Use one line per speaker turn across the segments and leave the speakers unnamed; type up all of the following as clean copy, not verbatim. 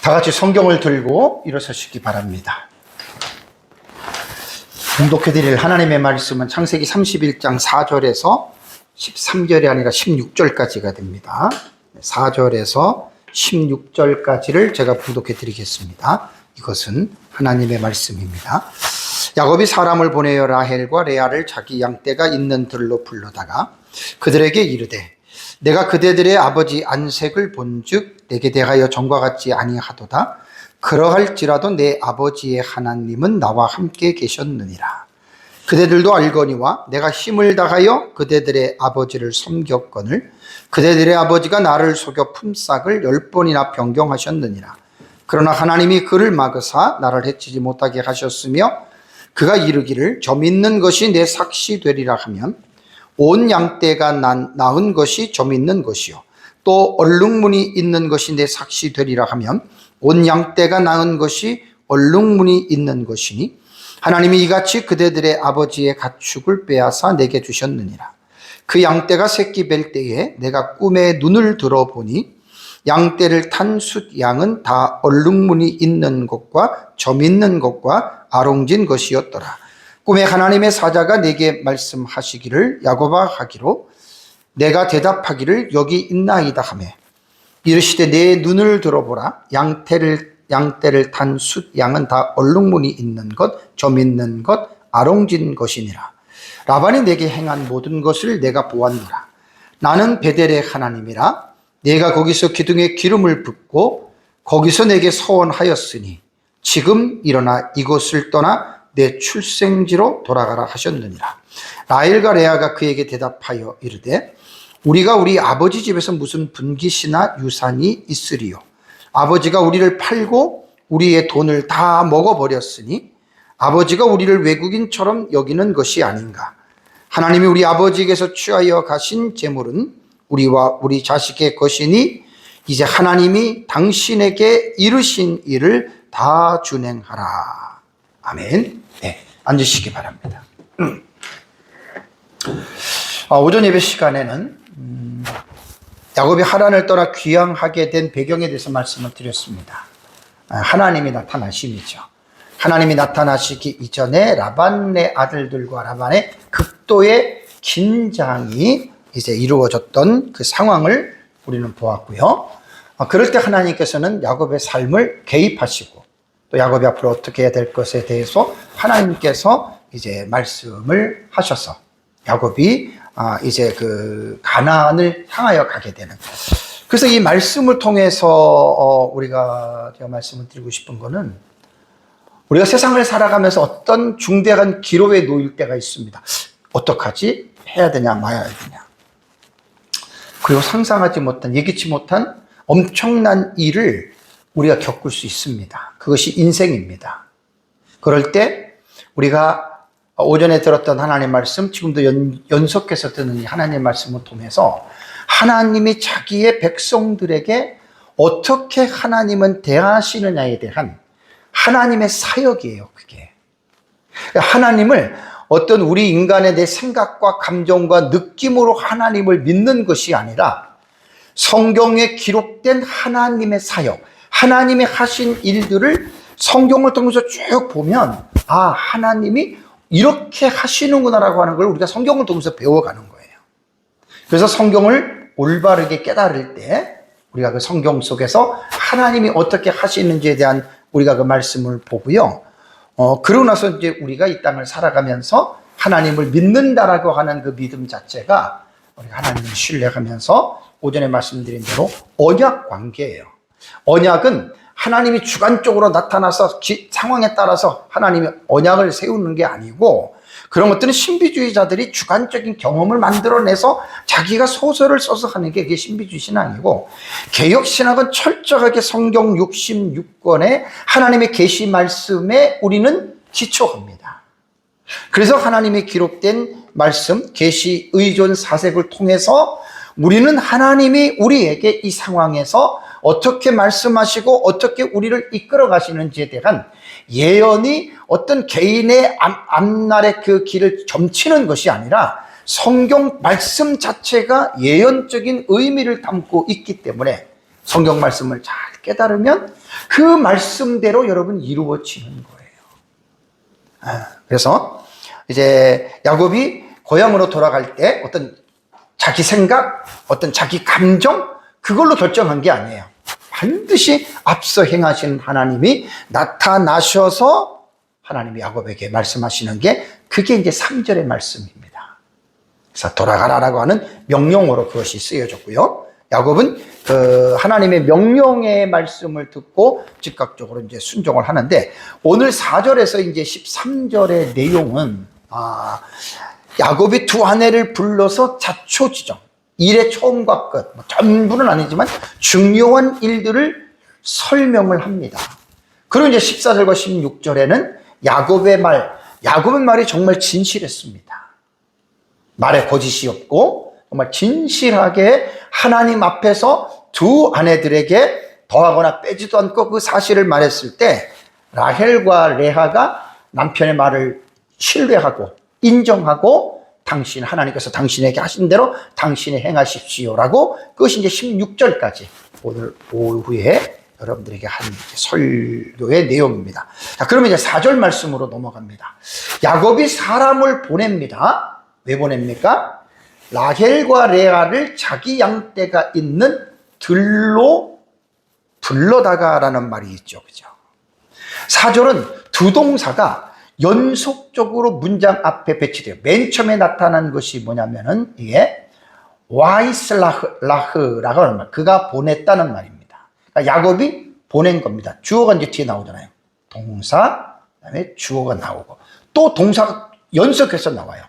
다 같이 성경을 들고 일어서시기 바랍니다. 봉독해 드릴 하나님의 말씀은 창세기 31장 4절에서 13절이 아니라 16절까지가 됩니다. 4절에서 16절까지를 제가 봉독해 드리겠습니다. 이것은 하나님의 말씀입니다. 야곱이 사람을 보내어 라헬과 레아를 자기 양떼가 있는 들로 불러다가 그들에게 이르되 내가 그대들의 아버지 안색을 본즉 내게 대하여 전과 같지 아니하도다. 그러할지라도 내 아버지의 하나님은 나와 함께 계셨느니라. 그대들도 알거니와 내가 힘을 다하여 그대들의 아버지를 섬겼거늘 그대들의 아버지가 나를 속여 품삯을 10번이나 변경하셨느니라. 그러나 하나님이 그를 막으사 나를 해치지 못하게 하셨으며 그가 이르기를 점 있는 것이 내 삭시 되리라 하면 온 양떼가 낳은 것이 점 있는 것이요 또 얼룩무늬 있는 것이 내 삭시 되리라 하면 온 양떼가 낳은 것이 얼룩무늬 있는 것이니 하나님이 이같이 그대들의 아버지의 가축을 빼앗아 내게 주셨느니라. 그 양떼가 새끼 뵐 때에 내가 꿈에 눈을 들어보니 양떼를 탄 숫양은 다 얼룩무늬 있는 것과 점 있는 것과 아롱진 것이었더라. 꿈에 하나님의 사자가 내게 말씀하시기를 야곱아 하기로 내가 대답하기를 여기 있나이다 하며 이르시되 내 눈을 들어보라. 양떼를 탄 숫양은 다 얼룩무늬 있는 것, 점 있는 것, 아롱진 것이니라. 라반이 내게 행한 모든 것을 내가 보았노라. 나는 베델의 하나님이라. 내가 거기서 기둥에 기름을 붓고 거기서 내게 서원하였으니 지금 일어나 이곳을 떠나 내 출생지로 돌아가라 하셨느니라. 라헬과 레아가 그에게 대답하여 이르되 우리가 우리 아버지 집에서 무슨 분깃이나 유산이 있으리요. 아버지가 우리를 팔고 우리의 돈을 다 먹어버렸으니 아버지가 우리를 외국인처럼 여기는 것이 아닌가. 하나님이 우리 아버지에게서 취하여 가신 재물은 우리와 우리 자식의 것이니 이제 하나님이 당신에게 이르신 일을 다 준행하라. 아멘. 네, 앉으시기 바랍니다. 오전 예배 시간에는 야곱이 하란을 떠나 귀향하게 된 배경에 대해서 말씀을 드렸습니다. 하나님이 나타나심이죠. 하나님이 나타나시기 이전에 라반의 아들들과 라반의 극도의 긴장이 이제 이루어졌던 그 상황을 우리는 보았고요. 그럴 때 하나님께서는 야곱의 삶을 개입하시고 또 야곱이 앞으로 어떻게 해야 될 것에 대해서 하나님께서 이제 말씀을 하셔서 야곱이 이제 그 가나안을 향하여 가게 되는. 그래서 이 말씀을 통해서 제가 말씀을 드리고 싶은 거는 우리가 세상을 살아가면서 어떤 중대한 기로에 놓일 때가 있습니다. 어떡하지? 해야 되냐 마야 되냐. 그리고 상상하지 못한, 예기치 못한 엄청난 일을 우리가 겪을 수 있습니다. 그것이 인생입니다. 그럴 때 우리가 오전에 들었던 하나님의 말씀, 지금도 연속해서 듣는 하나님의 말씀을 통해서 하나님이 자기의 백성들에게 어떻게 하나님은 대하시느냐에 대한 하나님의 사역이에요. 그게 하나님을 어떤 우리 인간의 내 생각과 감정과 느낌으로 하나님을 믿는 것이 아니라 성경에 기록된 하나님의 사역, 하나님이 하신 일들을 성경을 통해서 쭉 보면 하나님이 이렇게 하시는구나라고 하는 걸 우리가 성경을 통해서 배워가는 거예요. 그래서 성경을 올바르게 깨달을 때 우리가 그 성경 속에서 하나님이 어떻게 하시는지에 대한 우리가 그 말씀을 보고요. 그러고 나서 이제 우리가 이 땅을 살아가면서 하나님을 믿는다라고 하는 그 믿음 자체가 우리가 하나님을 신뢰하면서 오전에 말씀드린 대로 언약 관계예요. 언약은 하나님이 주관적으로 나타나서 상황에 따라서 하나님이 언약을 세우는 게 아니고 그런 것들은 신비주의자들이 주관적인 경험을 만들어내서 자기가 소설을 써서 하는 게 그게 신비주의 신앙이고 개혁신학은 철저하게 성경 66권의 하나님의 계시 말씀에 우리는 기초합니다. 그래서 하나님이 기록된 말씀 계시 의존 사색을 통해서 우리는 하나님이 우리에게 이 상황에서 어떻게 말씀하시고 어떻게 우리를 이끌어 가시는지에 대한 예언이 어떤 개인의 앞날의 그 길을 점치는 것이 아니라 성경 말씀 자체가 예언적인 의미를 담고 있기 때문에 성경 말씀을 잘 깨달으면 그 말씀대로 여러분 이루어지는 거예요. 그래서 이제 야곱이 고향으로 돌아갈 때 어떤 자기 생각, 어떤 자기 감정, 그걸로 결정한 게 아니에요. 반드시 앞서 행하신 하나님이 나타나셔서 하나님이 야곱에게 말씀하시는 게 그게 이제 3절의 말씀입니다. 그래서 돌아가라라고 하는 명령어로 그것이 쓰여졌고요. 야곱은 그 하나님의 명령의 말씀을 듣고 즉각적으로 이제 순종을 하는데, 오늘 4절에서 이제 13절의 내용은 야곱이 두 아내를 불러서 자초지정, 일의 처음과 끝, 전부는 아니지만 중요한 일들을 설명을 합니다. 그리고 이제 14절과 16절에는 야곱의 말이 정말 진실했습니다. 말에 거짓이 없고 정말 진실하게 하나님 앞에서 두 아내들에게 더하거나 빼지도 않고 그 사실을 말했을 때 라헬과 레아가 남편의 말을 신뢰하고 인정하고 하나님께서 당신에게 하신 대로 당신이 행하십시오라고, 그것이 이제 16절까지 오늘 오후에 여러분들에게 한 설교의 내용입니다. 자, 그러면 이제 4절 말씀으로 넘어갑니다. 야곱이 사람을 보냅니다. 왜 보냅니까? 라헬과 레아를 자기 양떼가 있는 들로 불러다가라는 말이 있죠. 그죠? 4절은 두 동사가 연속적으로 문장 앞에 배치돼요. 맨 처음에 나타난 것이 뭐냐면은 이게 와이슬라흐라고 하는 말, 그가 보냈다는 말입니다. 그러니까 야곱이 보낸 겁니다. 주어가 이제 뒤에 나오잖아요. 동사, 그다음에 주어가 나오고 또 동사가 연속해서 나와요.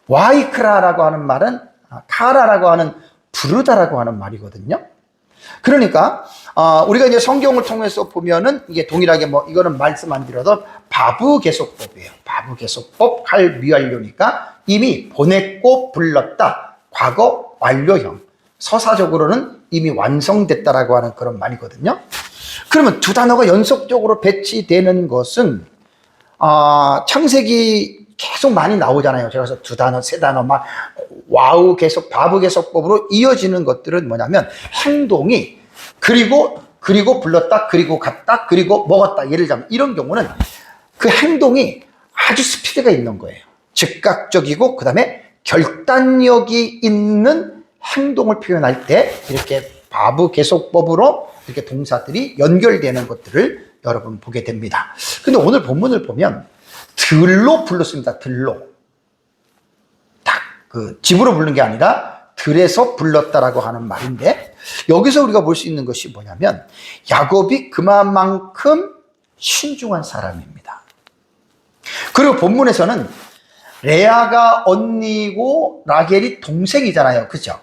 와이크라라고 하는 말은 카라라고 하는 부르다라고 하는 말이거든요. 그러니까 우리가 이제 성경을 통해서 보면은 이게 동일하게 이거는 말씀 안 드려도 바브개속법이에요. 바브개속법 할 미완료니까 이미 보냈고 불렀다, 과거 완료형, 서사적으로는 이미 완성됐다라고 하는 그런 말이거든요. 그러면 두 단어가 연속적으로 배치되는 것은 창세기 계속 많이 나오잖아요. 제가 그래서 두 단어, 세 단어 막 와우 계속 바브개속법으로 이어지는 것들은 뭐냐면 행동이 그리고 불렀다, 그리고 갔다, 그리고 먹었다. 예를 들자면 이런 경우는 그 행동이 아주 스피드가 있는 거예요. 즉각적이고 그 다음에 결단력이 있는 행동을 표현할 때 이렇게 바브개속법으로 이렇게 동사들이 연결되는 것들을 여러분 보게 됩니다. 근데 오늘 본문을 보면 들로 불렀습니다. 들로. 딱 그 집으로 부른 게 아니라 들에서 불렀다라고 하는 말인데, 여기서 우리가 볼 수 있는 것이 뭐냐면 야곱이 그만큼 신중한 사람입니다. 그리고 본문에서는 레아가 언니고 라헬이 동생이잖아요. 그죠?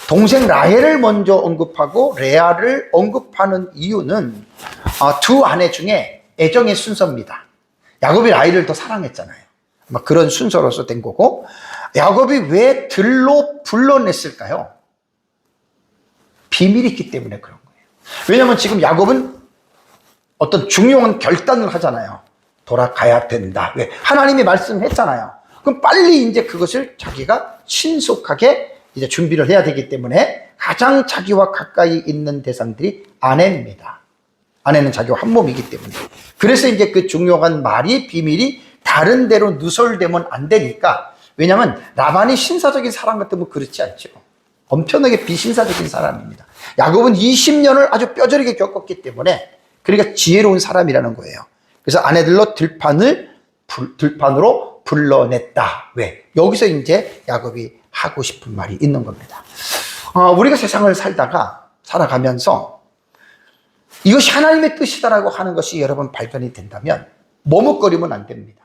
동생 라헬을 먼저 언급하고 레아를 언급하는 이유는 두 아내 중에 애정의 순서입니다. 야곱이 라헬을 더 사랑했잖아요. 그런 순서로서 된 거고, 야곱이 왜 들로 불러냈을까요? 비밀이 있기 때문에 그런 거예요. 왜냐하면 지금 야곱은 어떤 중요한 결단을 하잖아요. 돌아가야 된다. 왜? 하나님이 말씀했잖아요. 그럼 빨리 이제 그것을 자기가 신속하게 이제 준비를 해야 되기 때문에 가장 자기와 가까이 있는 대상들이 아내입니다. 아내는 자기와 한 몸이기 때문에. 그래서 이제 그 중요한 말이, 비밀이 다른 데로 누설되면 안 되니까. 왜냐하면 라반이 신사적인 사람 같으면 그렇지 않죠. 엄청나게 비신사적인 사람입니다. 야곱은 20년을 아주 뼈저리게 겪었기 때문에 그러니까 지혜로운 사람이라는 거예요. 그래서 아내들로 들판으로 불러냈다. 왜? 여기서 이제 야곱이 하고 싶은 말이 있는 겁니다. 우리가 세상을 살아가면서 이것이 하나님의 뜻이다라고 하는 것이 여러분 발견이 된다면 머뭇거리면 안 됩니다.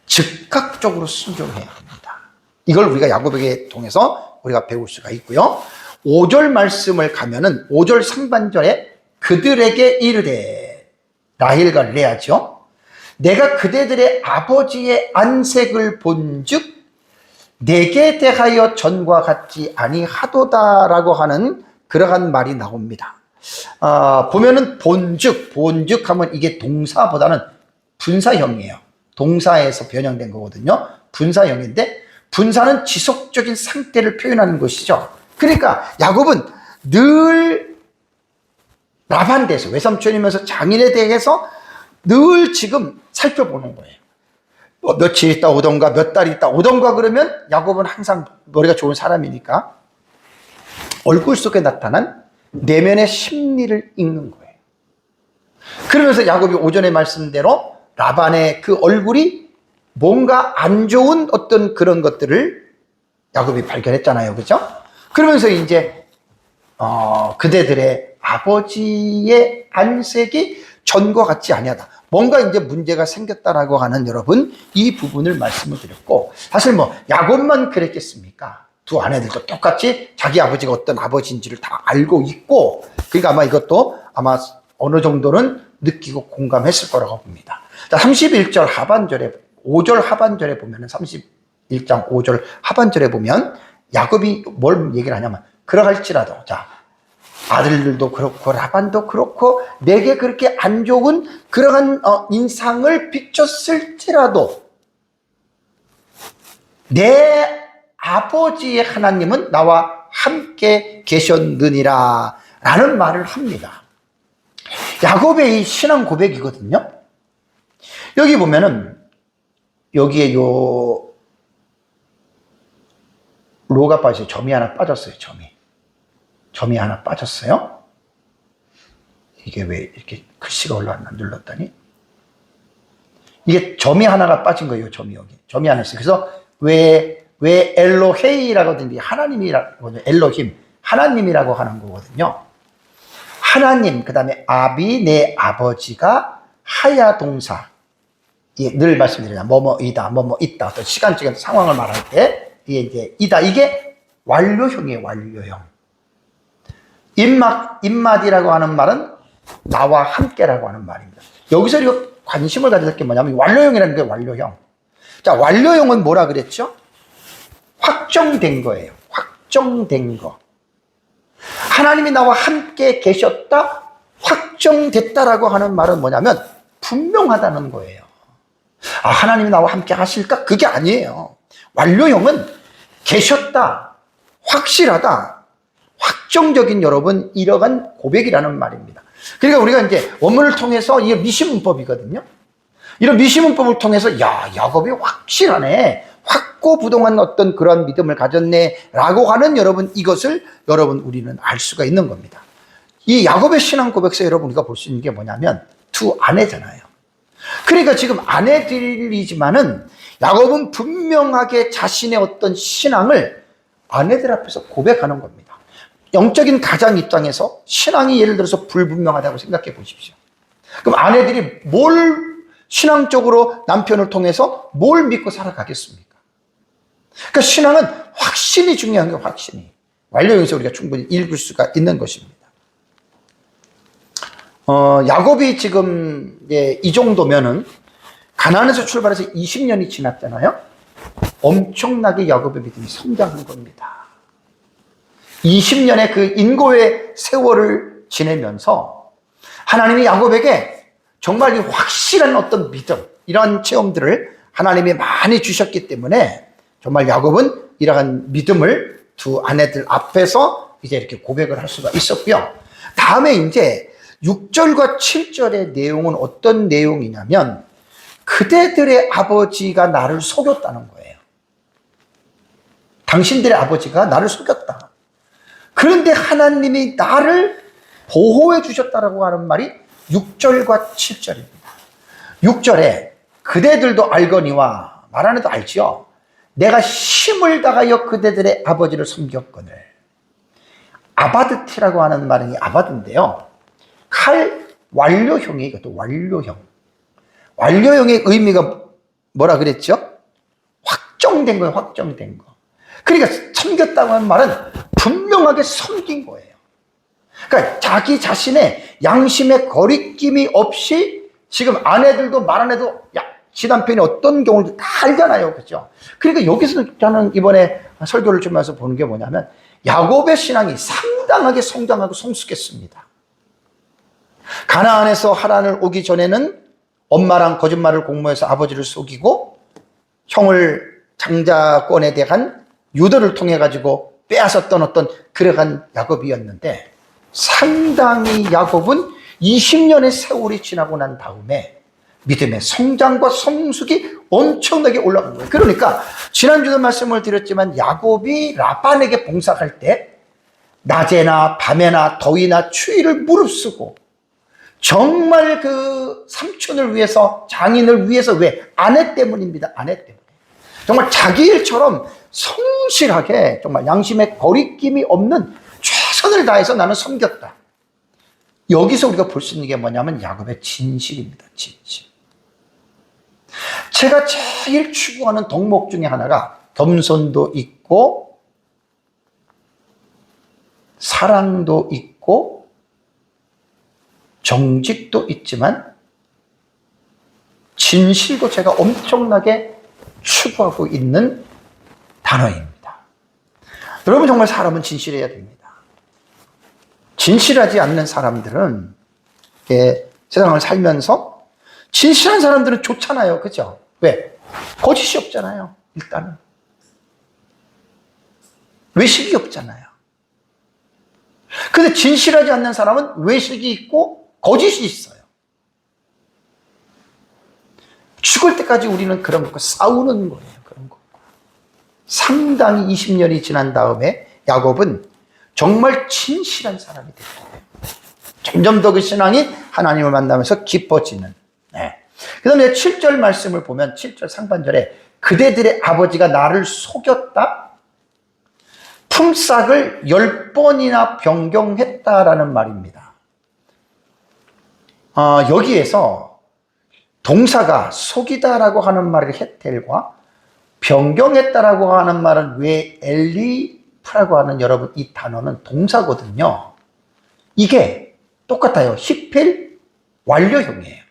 즉각적으로 순종해야 합니다. 이걸 우리가 야곱에게 통해서 우리가 배울 수가 있고요. 5절 말씀을 가면은 5절 상반절에 그들에게 이르되, 라헬과 레아죠. 내가 그대들의 아버지의 안색을 본즉 내게 대하여 전과 같지 아니하도다라고 하는 그러한 말이 나옵니다. 보면은 본즉 하면 이게 동사보다는 분사형이에요. 동사에서 변형된 거거든요. 분사형인데 분사는 지속적인 상태를 표현하는 것이죠. 그러니까 야곱은 늘 라반에 대해서, 외삼촌이면서 장인에 대해서 늘 지금 살펴보는 거예요. 뭐 며칠 있다 오던가 몇 달 있다 오던가 그러면 야곱은 항상 머리가 좋은 사람이니까 얼굴 속에 나타난 내면의 심리를 읽는 거예요. 그러면서 야곱이 오전에 말씀대로 라반의 그 얼굴이 뭔가 안 좋은 어떤 그런 것들을 야곱이 발견했잖아요. 그죠? 그러면서 이제 그대들의 아버지의 안색이 전과 같지 아니하다. 뭔가 이제 문제가 생겼다라고 하는 여러분 이 부분을 말씀을 드렸고, 사실 뭐 야곱만 그랬겠습니까? 두 아내들도 똑같이 자기 아버지가 어떤 아버지인지를 다 알고 있고, 그러니까 아마 이것도 아마 어느 정도는 느끼고 공감했을 거라고 봅니다. 자, 31절 하반절에 5절 하반절에 보면은 31장 5절 하반절에 보면 야곱이 뭘 얘기를 하냐면, 그러할지라도, 자, 아들들도 그렇고 라반도 그렇고 내게 그렇게 안 좋은 그러한 인상을 비쳤을지라도 내 아버지의 하나님은 나와 함께 계셨느니라 라는 말을 합니다. 야곱의 이 신앙 고백이거든요. 여기 보면은 여기에 요 로가 빠져요. 점이 하나 빠졌어요. 점이 하나 빠졌어요. 이게 왜 이렇게 글씨가 올라왔나 눌렀더니 이게 점이 하나가 빠진 거예요. 점이 여기 점이 하나 있어요. 그래서 왜 엘로헤이라고 하든지 하나님이라고, 엘로힘 하나님이라고 하는 거거든요. 하나님, 그 다음에 아비, 내 아버지가 하야 동사, 늘 말씀드리잖아요. 뭐뭐이다, 뭐뭐 있다. 어떤 시간적인 상황을 말할 때 이게 이제 이다, 이게 완료형이에요. 완료형. 입맛이라고 하는 말은 나와 함께라고 하는 말입니다. 여기서 이거 관심을 가져야 될 게 뭐냐면 완료형이라는 게 완료형. 자, 완료형은 뭐라 그랬죠? 확정된 거예요. 확정된 거. 하나님이 나와 함께 계셨다, 확정됐다라고 하는 말은 뭐냐면 분명하다는 거예요. 아, 하나님이 나와 함께 하실까? 그게 아니에요. 완료형은 계셨다, 확실하다, 확정적인 여러분 이러한 고백이라는 말입니다. 그러니까 우리가 이제 원문을 통해서 이게 미시문법이거든요. 이런 미시문법을 통해서 야, 야곱이 확실하네, 확고부동한 어떤 그런 믿음을 가졌네 라고 하는 여러분, 이것을 여러분 우리는 알 수가 있는 겁니다. 이 야곱의 신앙 고백서 여러분 우리가 볼 수 있는 게 뭐냐면 두 아내잖아요. 그러니까 지금 아내들이지만은 야곱은 분명하게 자신의 어떤 신앙을 아내들 앞에서 고백하는 겁니다. 영적인 가장 입장에서 신앙이 예를 들어서 불분명하다고 생각해 보십시오. 그럼 아내들이 뭘 신앙적으로 남편을 통해서 뭘 믿고 살아가겠습니까? 그러니까 신앙은 확신이 중요한 거예요. 확신이. 완료형에서 우리가 충분히 읽을 수가 있는 것입니다. 야곱이 지금 이 정도면은 가나안에서 출발해서 20년이 지났잖아요. 엄청나게 야곱의 믿음이 성장한 겁니다. 20년의 그 인고의 세월을 지내면서 하나님이 야곱에게 정말 확실한 어떤 믿음, 이러한 체험들을 하나님이 많이 주셨기 때문에 정말 야곱은 이러한 믿음을 두 아내들 앞에서 이제 이렇게 고백을 할 수가 있었고요. 다음에 이제 6절과 7절의 내용은 어떤 내용이냐면 그대들의 아버지가 나를 속였다는 거예요. 당신들의 아버지가 나를 속였다. 그런데 하나님이 나를 보호해 주셨다라고 하는 말이 6절과 7절입니다. 6절에 그대들도 알거니와 말하는도 알지요. 내가 힘을 다하여 그대들의 아버지를 섬겼거늘. 아바드티라고 하는 말은 아바드인데요. 칼 완료형이 이것도 완료형. 완료형의 의미가 뭐라 그랬죠? 확정된 거예요. 확정된 거. 그러니까 섬겼다고 하는 말은 분명하게 섬긴 거예요. 그러니까 자기 자신의 양심의 거리낌이 없이 지금 아내들도 말아내도 야, 지 남편이 어떤 경우를 다 알잖아요. 그죠? 그러니까 여기서 저는 이번에 설교를 주면서 보는 게 뭐냐면 야곱의 신앙이 상당하게 성장하고 성숙했습니다. 가나안에서 하란을 오기 전에는 엄마랑 거짓말을 공모해서 아버지를 속이고 형을 장자권에 대한 유도를 통해 가지고 빼앗았던 어떤 그러한 야곱이었는데 상당히 야곱은 20년의 세월이 지나고 난 다음에 믿음의 성장과 성숙이 엄청나게 올라간 거예요. 그러니까 지난주도 말씀을 드렸지만 야곱이 라반에게 봉사할 때 낮에나 밤에나 더위나 추위를 무릅쓰고 정말 그 삼촌을 위해서, 장인을 위해서, 왜? 아내 때문입니다. 아내 때문에. 정말 자기 일처럼 성실하게 정말 양심에 거리낌이 없는 최선을 다해서 나는 섬겼다. 여기서 우리가 볼 수 있는 게 뭐냐면 야곱의 진실입니다. 진실. 제가 제일 추구하는 덕목 중에 하나가 겸손도 있고 사랑도 있고 정직도 있지만 진실도 제가 엄청나게 추구하고 있는 단어입니다. 여러분, 정말 사람은 진실해야 됩니다. 진실하지 않는 사람들은 세상을 살면서 진실한 사람들은 좋잖아요. 그죠? 왜? 거짓이 없잖아요. 일단은. 외식이 없잖아요. 근데 진실하지 않는 사람은 외식이 있고 거짓이 있어요. 죽을 때까지 우리는 그런 것과 싸우는 거예요. 그런 거. 상당히 20년이 지난 다음에 야곱은 정말 진실한 사람이 됐어요. 점점 더 그 신앙이 하나님을 만나면서 깊어지는. 네. 그 다음에 7절 말씀을 보면 7절 상반절에 그대들의 아버지가 나를 속였다? 품삯을 10번이나 변경했다라는 말입니다. 여기에서 동사가 속이다라고 하는 말의 헤텔과 변경했다라고 하는 말은 왜 엘리프라고 하는 여러분 이 단어는 동사거든요. 이게 똑같아요. 히필 완료형이에요.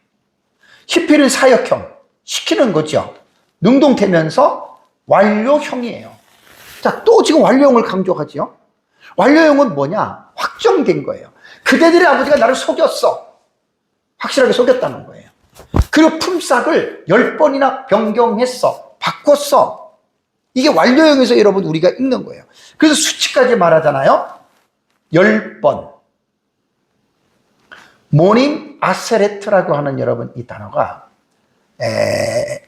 히필은 사역형, 시키는 거죠. 능동태면서 완료형이에요. 자, 또 지금 완료형을 강조하지요. 완료형은 뭐냐? 확정된 거예요. 그대들의 아버지가 나를 속였어. 확실하게 속였다는 거예요. 그리고 품삯을 10번이나 변경했어. 바꿨어. 이게 완료형에서 여러분 우리가 읽는 거예요. 그래서 수치까지 말하잖아요. 10번. 모님 아세레트라고 하는 여러분 이 단어가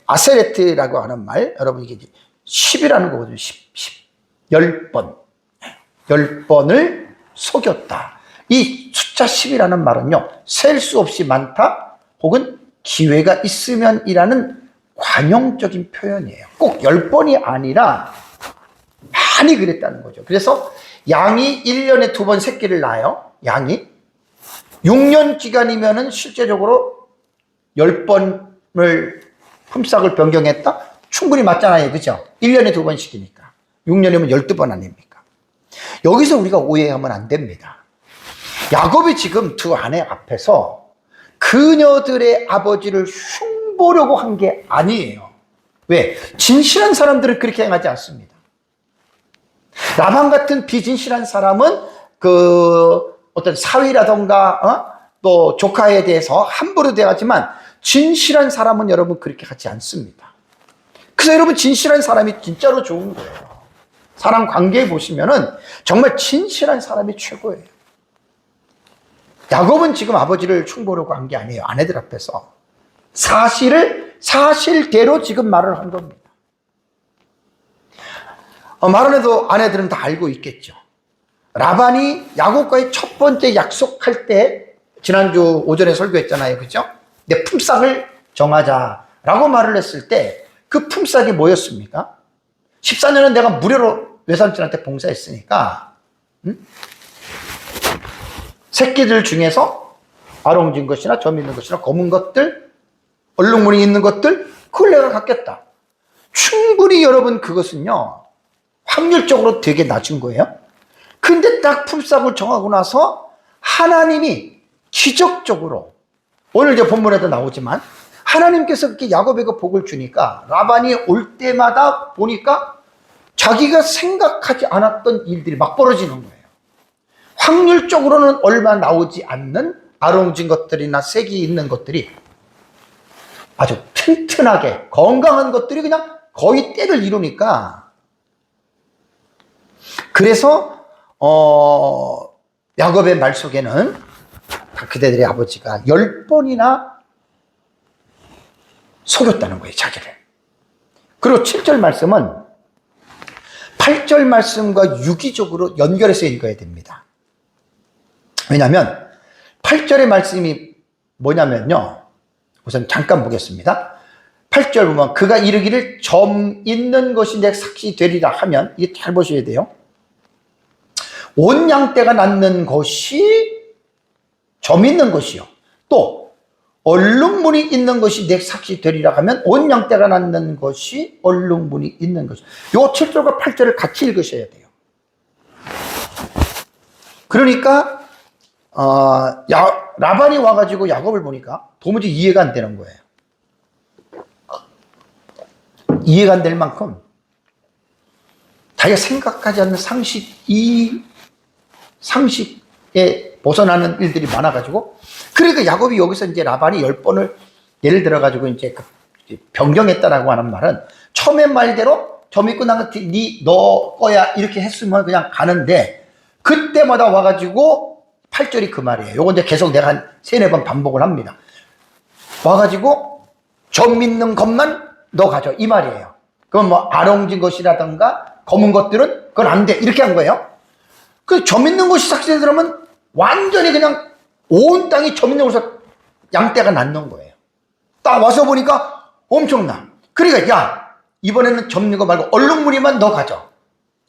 아세레트라고 하는 말, 여러분 이게 10이라는 거거든요. 10. 10번. 10번을 속였다. 이 숫자 10이라는 말은요, 셀 수 없이 많다 혹은 기회가 있으면이라는 관용적인 표현이에요. 꼭 10번이 아니라 많이 그랬다는 거죠. 그래서 양이 1년에 2번 새끼를 낳아요. 양이 6년 기간이면은 실제적으로 10번을 품삯을 변경했다? 충분히 맞잖아요. 그죠? 1년에 2번 시키니까. 6년이면 12번 아닙니까? 여기서 우리가 오해하면 안 됩니다. 야곱이 지금 두 아내 앞에서 그녀들의 아버지를 흉보려고 한 게 아니에요. 왜? 진실한 사람들은 그렇게 행하지 않습니다. 라반 같은 비진실한 사람은 어떤 사위라던가 또 조카에 대해서 함부로 대하지만 진실한 사람은 여러분 그렇게 하지 않습니다. 그래서 여러분 진실한 사람이 진짜로 좋은 거예요. 사람 관계에 보시면은 정말 진실한 사람이 최고예요. 야곱은 지금 아버지를 흉보려고 한 게 아니에요. 아내들 앞에서 사실대로 지금 말을 한 겁니다. 말은 해도 아내들은 다 알고 있겠죠. 라반이 야곱과의 첫 번째 약속할 때 지난주 오전에 설교했잖아요. 그죠? 내 품삯을 정하자라고 말을 했을 때 그 품삯이 뭐였습니까? 14년은 내가 무료로 외삼촌한테 봉사했으니까 새끼들 중에서 아롱진 것이나 점 있는 것이나 검은 것들, 얼룩무늬 있는 것들, 그걸 내가 갖겠다. 충분히 여러분 그것은요 확률적으로 되게 낮은 거예요. 근데 딱 품삯을 정하고 나서 하나님이 기적적으로, 오늘 이제 본문에도 나오지만 하나님께서 그렇게 야곱에게 복을 주니까 라반이 올 때마다 보니까 자기가 생각하지 않았던 일들이 막 벌어지는 거예요. 확률적으로는 얼마 나오지 않는 아롱진 것들이나 색이 있는 것들이 아주 튼튼하게 건강한 것들이 그냥 거의 때를 이루니까, 그래서 야곱의 말 속에는 그대들의 아버지가 10번이나 속였다는 거예요, 자기를. 그리고 7절 말씀은 8절 말씀과 유기적으로 연결해서 읽어야 됩니다. 왜냐하면 8절의 말씀이 뭐냐면요, 우선 잠깐 보겠습니다. 8절 보면 그가 이르기를 점 있는 것이 내 삭시 되리라 하면, 이게 잘 보셔야 돼요. 온 양떼가 낳는 것이 점 있는 것이요, 또 얼룩무늬 있는 것이 내 삭시 되리라 하면 온 양떼가 낳는 것이 얼룩무늬 있는 것이. 요 7절과 8절을 같이 읽으셔야 돼요. 그러니까 라반이 와가지고 야곱을 보니까 도무지 이해가 안 되는 거예요. 이해가 안 될 만큼 자기가 생각하지 않는 이 상식에 벗어나는 일들이 많아가지고, 그러니까 야곱이 여기서 이제 라반이 10번을 예를 들어가지고 이제 변경했다라고 하는 말은, 처음의 말대로 점 있고 난 너 거야 이렇게 했으면 그냥 가는데, 그때마다 와가지고 8절이 그 말이에요. 요거 이제 계속 내가 한 3-4번 반복을 합니다. 와가지고 점 있는 것만 너 가져, 이 말이에요. 그건 뭐 아롱진 것이라든가 검은 것들은 그건 안 돼, 이렇게 한 거예요. 그 점 있는 것이 삭제되면 들으면 완전히 그냥 온 땅이 점 있는 곳에서 양떼가 낳는 거예요. 딱 와서 보니까 엄청나. 그러니까 야, 이번에는 점 있는 거 말고 얼룩무늬만 너 가져,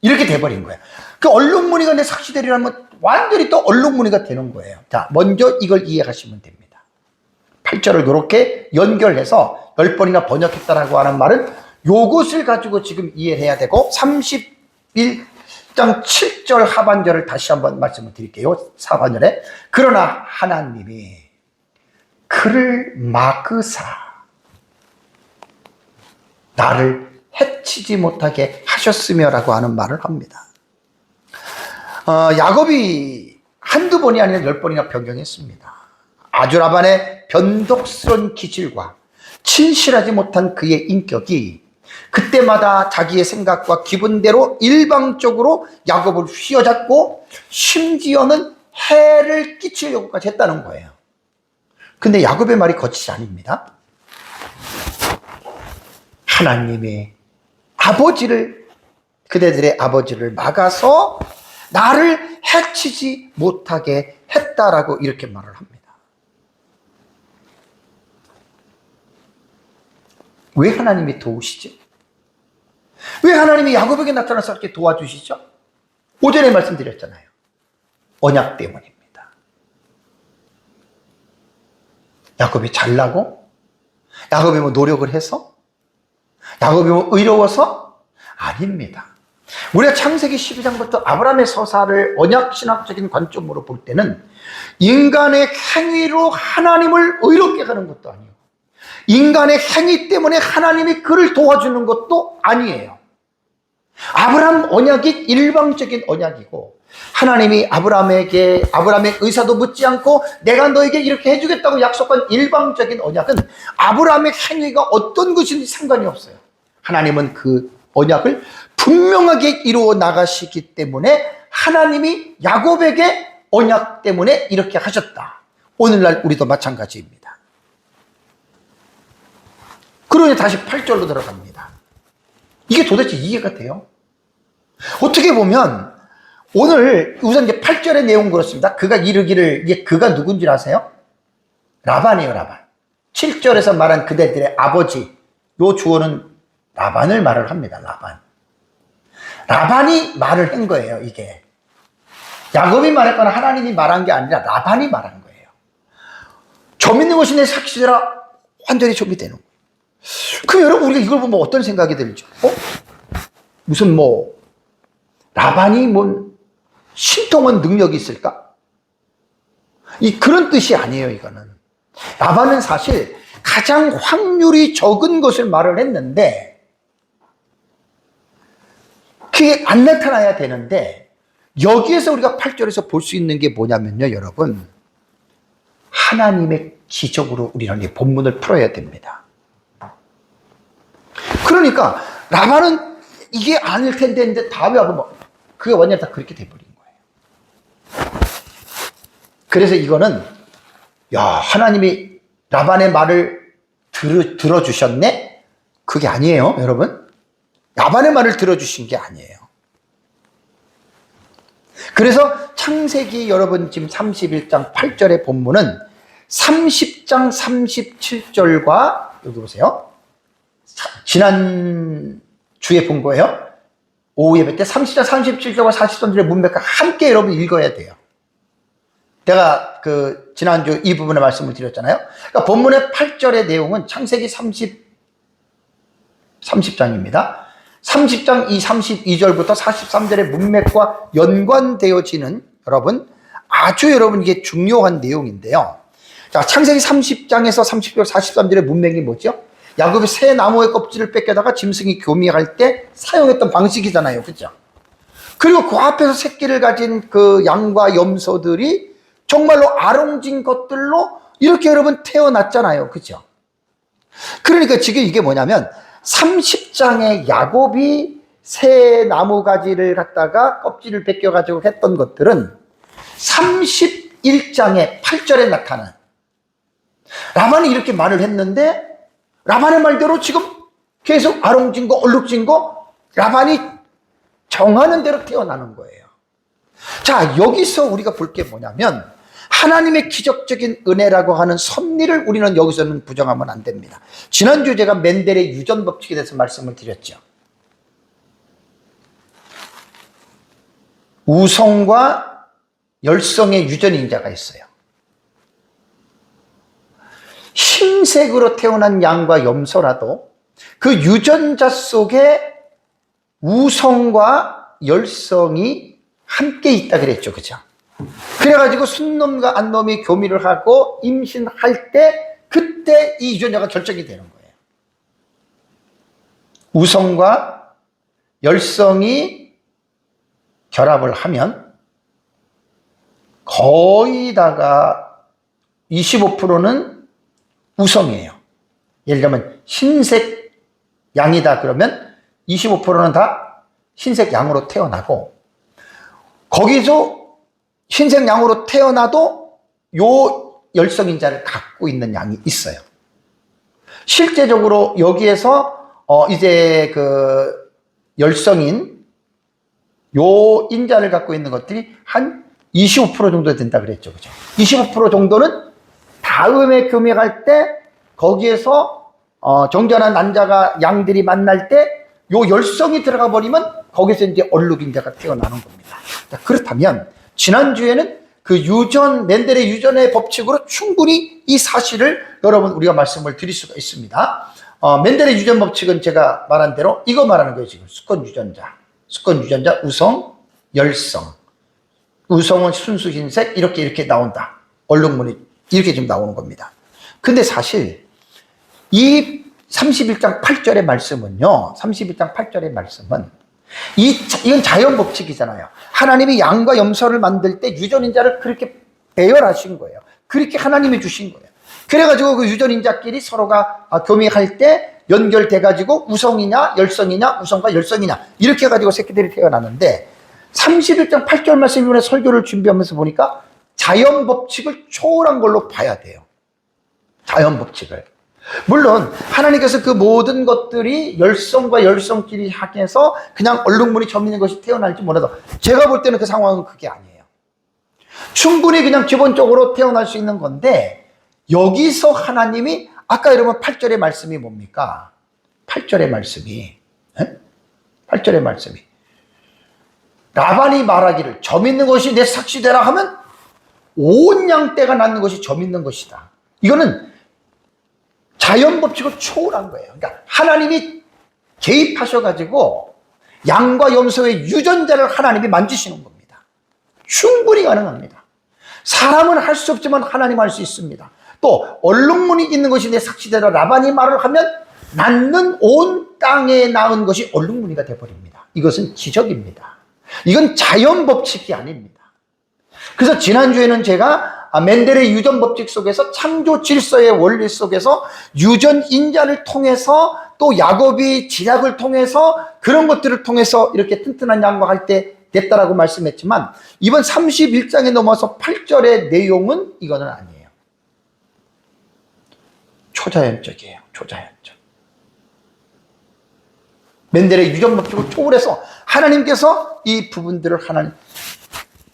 이렇게 돼버린 거예요. 그 얼룩무늬가 내 삭시되리라면 완전히 또 얼룩무늬가 되는 거예요. 자, 먼저 이걸 이해하시면 됩니다. 8절을 이렇게 연결해서 10번이나 번역했다라고 하는 말은 요것을 가지고 지금 이해해야 되고, 31장 7절 하반절을 다시 한번 말씀을 드릴게요. 하반절에 그러나 하나님이 그를 막으사 나를 해치지 못하게 하셨으며 라고 하는 말을 합니다. 야곱이 한두 번이 아니라 10번이나 변경했습니다. 아주 라반의 변덕스러운 기질과 진실하지 못한 그의 인격이 그때마다 자기의 생각과 기분대로 일방적으로 야곱을 휘어잡고 심지어는 해를 끼치려고까지 했다는 거예요. 근데 야곱의 말이 거짓이 아닙니다. 하나님이 그대들의 아버지를 막아서 나를 해치지 못하게 했다라고 이렇게 말을 합니다. 왜 하나님이 도우시죠? 왜 하나님이 야곱에게 나타나서 이렇게 도와주시죠? 5절에 말씀드렸잖아요. 언약 때문입니다. 야곱이 잘나고, 야곱이 뭐 노력을 해서, 야곱이 뭐 의로워서? 아닙니다. 우리가 창세기 12장부터 아브라함의 서사를 언약신학적인 관점으로 볼 때는 인간의 행위로 하나님을 의롭게 하는 것도 아니고, 인간의 행위 때문에 하나님이 그를 도와주는 것도 아니에요. 아브라함 언약이 일방적인 언약이고, 하나님이 아브라함의 의사도 묻지 않고 내가 너에게 이렇게 해주겠다고 약속한 일방적인 언약은 아브라함의 행위가 어떤 것인지 상관이 없어요. 하나님은 그 언약을 분명하게 이루어 나가시기 때문에 하나님이 야곱에게 언약 때문에 이렇게 하셨다. 오늘날 우리도 마찬가지입니다. 그러니 다시 8절로 들어갑니다. 이게 도대체 이해가 돼요? 어떻게 보면 오늘 우선 이제 8절의 내용 그렇습니다. 그가 이르기를, 이게 그가 누군지 아세요? 라반이에요, 라반. 7절에서 말한 그대들의 아버지, 요 주어는 라반을 말을 합니다. 라반이 말을 한 거예요, 이게. 야곱이 말했거나 하나님이 말한 게 아니라 라반이 말한 거예요. 점 있는 것이 내 삭시되라, 완전히 점이 되는 거예요. 그럼 여러분, 우리가 이걸 보면 어떤 생각이 들죠? 무슨 라반이 신통한 능력이 있을까? 그런 뜻이 아니에요, 이거는. 라반은 사실 가장 확률이 적은 것을 말을 했는데, 그게 안 나타나야 되는데, 여기에서 우리가 8절에서 볼 수 있는 게 뭐냐면요, 여러분. 하나님의 기적으로 우리는 이 본문을 풀어야 됩니다. 그러니까, 라반은 이게 아닐 텐데, 이제 다음에 와보면, 그게 완전히 다 그렇게 돼버린 거예요. 그래서 이거는 야, 하나님이 라반의 말을 들어주셨네? 그게 아니에요, 여러분. 라반의 말을 들어주신 게 아니에요. 그래서 창세기 여러분 지금 31장 8절의 본문은 30장 37절과 여기 보세요. 지난 주에 본 거예요. 오후 예배 때 30장 37절과 43절의 문맥과 함께 여러분 읽어야 돼요. 제가 지난주 이 부분의 말씀을 드렸잖아요. 그러니까 본문의 8절의 내용은 창세기 30장입니다. 30장 32절부터 43절의 문맥과 연관되어지는 여러분 아주 여러분 이게 중요한 내용인데요. 자, 창세기 30장에서 30절 43절의 문맥이 뭐죠? 야곱이 새 나무의 껍질을 뺏겨다가 짐승이 교미할 때 사용했던 방식이잖아요. 그죠? 그리고 그 앞에서 새끼를 가진 그 양과 염소들이 정말로 아롱진 것들로 이렇게 여러분 태어났잖아요. 그죠? 그러니까 지금 이게 뭐냐면 30장에 야곱이 새 나무가지를 갖다가 껍질을 벗겨가지고 했던 것들은 31장의 8절에 나타난 라반이 이렇게 말을 했는데 라반의 말대로 지금 계속 아롱진 거 얼룩진 거 라반이 정하는 대로 태어나는 거예요. 자, 여기서 우리가 볼 게 뭐냐면 하나님의 기적적인 은혜라고 하는 섭리를 우리는 여기서는 부정하면 안 됩니다. 지난주에 제가 멘델의 유전 법칙에 대해서 말씀을 드렸죠. 우성과 열성의 유전인자가 있어요. 흰색으로 태어난 양과 염소라도 그 유전자 속에 우성과 열성이 함께 있다 그랬죠. 그죠? 그래가지고 순놈과 안놈이 교미를 하고 임신할 때 그때 이 유전자가 결정이 되는 거예요. 우성과 열성이 결합을 하면 거의 다가 25%는 우성이에요. 예를 들면 흰색 양이다 그러면 25%는 다 흰색 양으로 태어나고 거기서 흰색 양으로 태어나도 요 열성인자를 갖고 있는 양이 있어요. 실제적으로 여기에서 이제 그 열성인 요 인자를 갖고 있는 것들이 한 25% 정도 된다 그랬죠. 그죠? 25% 정도는 다음에 교미할 때 거기에서 정전한 난자가 양들이 만날 때 요 열성이 들어가 버리면 거기서 이제 얼룩인자가 태어나는 겁니다. 자, 그렇다면 지난주에는 그 유전, 멘델의 유전의 법칙으로 충분히 이 사실을 여러분 우리가 말씀을 드릴 수가 있습니다. 멘델의 유전 법칙은 제가 말한 대로 이거 말하는 거예요. 지금 수권 유전자, 우성, 열성. 우성은 순수 흰색 이렇게 나온다. 얼룩무늬 이렇게 지금 나오는 겁니다. 근데 사실 이 31장 8절의 말씀은요. 31장 8절의 말씀은 이건 자연 법칙이잖아요. 하나님이 양과 염소를 만들 때 유전인자를 그렇게 배열하신 거예요. 그렇게 하나님이 주신 거예요. 그래가지고 그 유전인자끼리 서로가 교미할 때 연결돼가지고 우성이냐 열성이냐 우성과 열성이냐 이렇게 해가지고 새끼들이 태어나는데 31장 8절 말씀 이번에 설교를 준비하면서 보니까 자연 법칙을 초월한 걸로 봐야 돼요. 자연 법칙을. 물론 하나님께서 그 모든 것들이 열성과 열성끼리 합해서 그냥 얼룩무늬 점있는 것이 태어날지 몰라도 제가 볼 때는 그 상황은 그게 아니에요. 충분히 그냥 기본적으로 태어날 수 있는 건데 여기서 하나님이 아까 여러분 8절의 말씀이 뭡니까? 8절의 말씀이 8절의 말씀이 라반이 말하기를 점 있는 것이 내 삭시되라 하면 온 양떼가 낳는 것이 점 있는 것이다. 이거는 자연 법칙을 초월한 거예요. 그러니까 하나님이 개입하셔가지고 양과 염소의 유전자를 하나님이 만지시는 겁니다. 충분히 가능합니다. 사람은 할 수 없지만 하나님 할 수 있습니다. 또 얼룩무늬 있는 것이 내 삭시되라 라반이 말을 하면 낳는 온 땅에 낳은 것이 얼룩무늬가 되어버립니다. 이것은 기적입니다. 이건 자연 법칙이 아닙니다. 그래서 지난주에는 제가 멘델의 유전 법칙 속에서 창조 질서의 원리 속에서 유전 인자를 통해서 또 야곱이 지략을 통해서 그런 것들을 통해서 이렇게 튼튼한 양과 할 때 됐다라고 말씀했지만 이번 31장에 넘어서 8절의 내용은 이거는 아니에요. 초자연적이에요. 초자연적. 맨델의 유전법칙을 초월해서 하나님께서 이 부분들을 하나님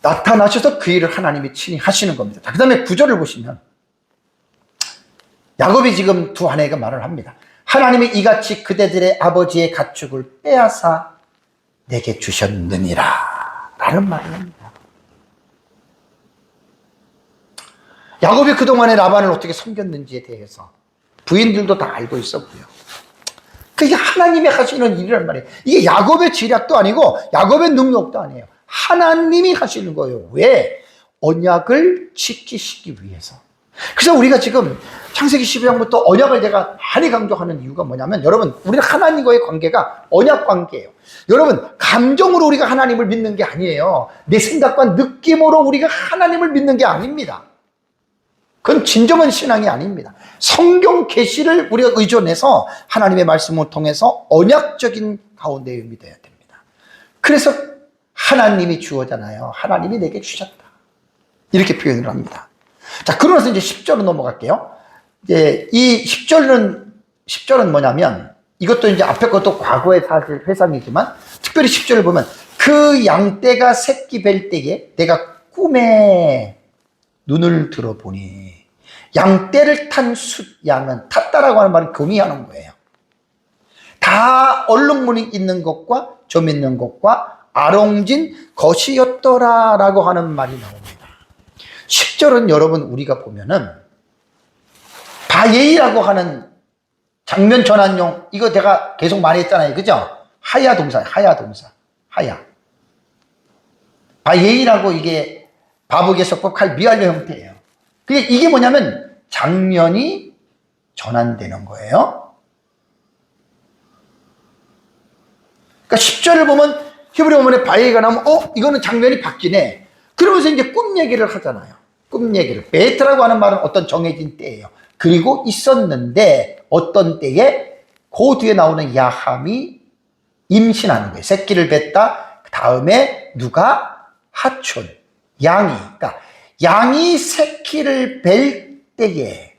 나타나셔서 그 일을 하나님이 친히 하시는 겁니다. 그 다음에 9절을 보시면 야곱이 지금 두 아내가 말을 합니다. 하나님이 이같이 그대들의 아버지의 가축을 빼앗아 내게 주셨느니라 라는 말을 합니다. 야곱이 그동안에 라반을 어떻게 섬겼는지에 대해서 부인들도 다 알고 있었고요. 그게 하나님이 하시는 일이란 말이에요. 이게 야곱의 지략도 아니고 야곱의 능력도 아니에요. 하나님이 하시는 거예요. 왜? 언약을 지키시기 위해서. 그래서 우리가 지금 창세기 12장부터 언약을 제가 많이 강조하는 이유가 뭐냐면 여러분, 우리는 하나님과의 관계가 언약 관계예요. 여러분, 감정으로 우리가 하나님을 믿는 게 아니에요. 내 생각과 느낌으로 우리가 하나님을 믿는 게 아닙니다. 그건 진정한 신앙이 아닙니다. 성경 계시를 우리가 의존해서 하나님의 말씀을 통해서 언약적인 가운데에 믿어야 됩니다. 그래서 하나님이 주어잖아요. 하나님이 내게 주셨다. 이렇게 표현을 합니다. 자, 그러면서 이제 10절로 넘어갈게요. 이제 이 10절은 뭐냐면 이것도 이제 앞에 것도 과거의 사실 회상이지만 특별히 10절을 보면 그 양떼가 새끼 뵐 때에 내가 꿈에 눈을 들어보니 양떼를 탄 숫양은 탔다라고 하는 말은 금이하는 거예요. 다 얼룩무늬 있는 것과 점 있는 것과 아롱진 것이었더라라고 하는 말이 나옵니다. 10절은 여러분 우리가 보면은 바예이라고 하는 장면 전환용, 이거 제가 계속 말했잖아요. 그죠? 하야 동사, 하야 동사, 하야. 바예이라고 이게 바북에서법 칼 미완료 형태예요. 이게 뭐냐면 장면이 전환되는 거예요. 그러니까 10절을 보면 히브리 원문에 바예이가 나오면 이거는 장면이 바뀌네. 그러면서 이제 꿈 얘기를 하잖아요. 꿈 얘기를. 베트라고 하는 말은 어떤 정해진 때예요. 그리고 있었는데 어떤 때에 그 뒤에 나오는 야함이 임신하는 거예요. 새끼를 뱉다. 그 다음에 누가? 하촌. 양이. 그러니까 양이 새끼를 뵐 때에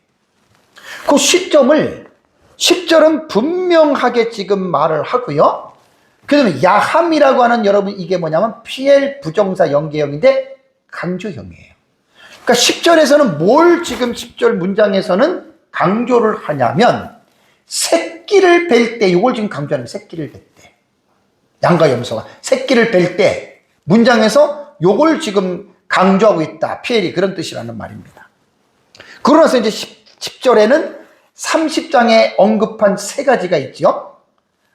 그 시점을 10절은 분명하게 지금 말을 하고요. 그 다음에 야함이라고 하는 여러분 이게 뭐냐면 PL 부정사 연계형인데 강조형이에요. 그러니까 10절에서는 뭘 지금 10절 문장에서는 강조를 하냐면 새끼를 뵐 때, 이걸 지금 강조하는 거예요. 새끼를 뵐 때. 양과 염소가 새끼를 뵐 때 문장에서 요걸 지금 강조하고 있다. PL이 그런 뜻이라는 말입니다. 그러나서 이제 10절에는 30장에 언급한 세 가지가 있죠.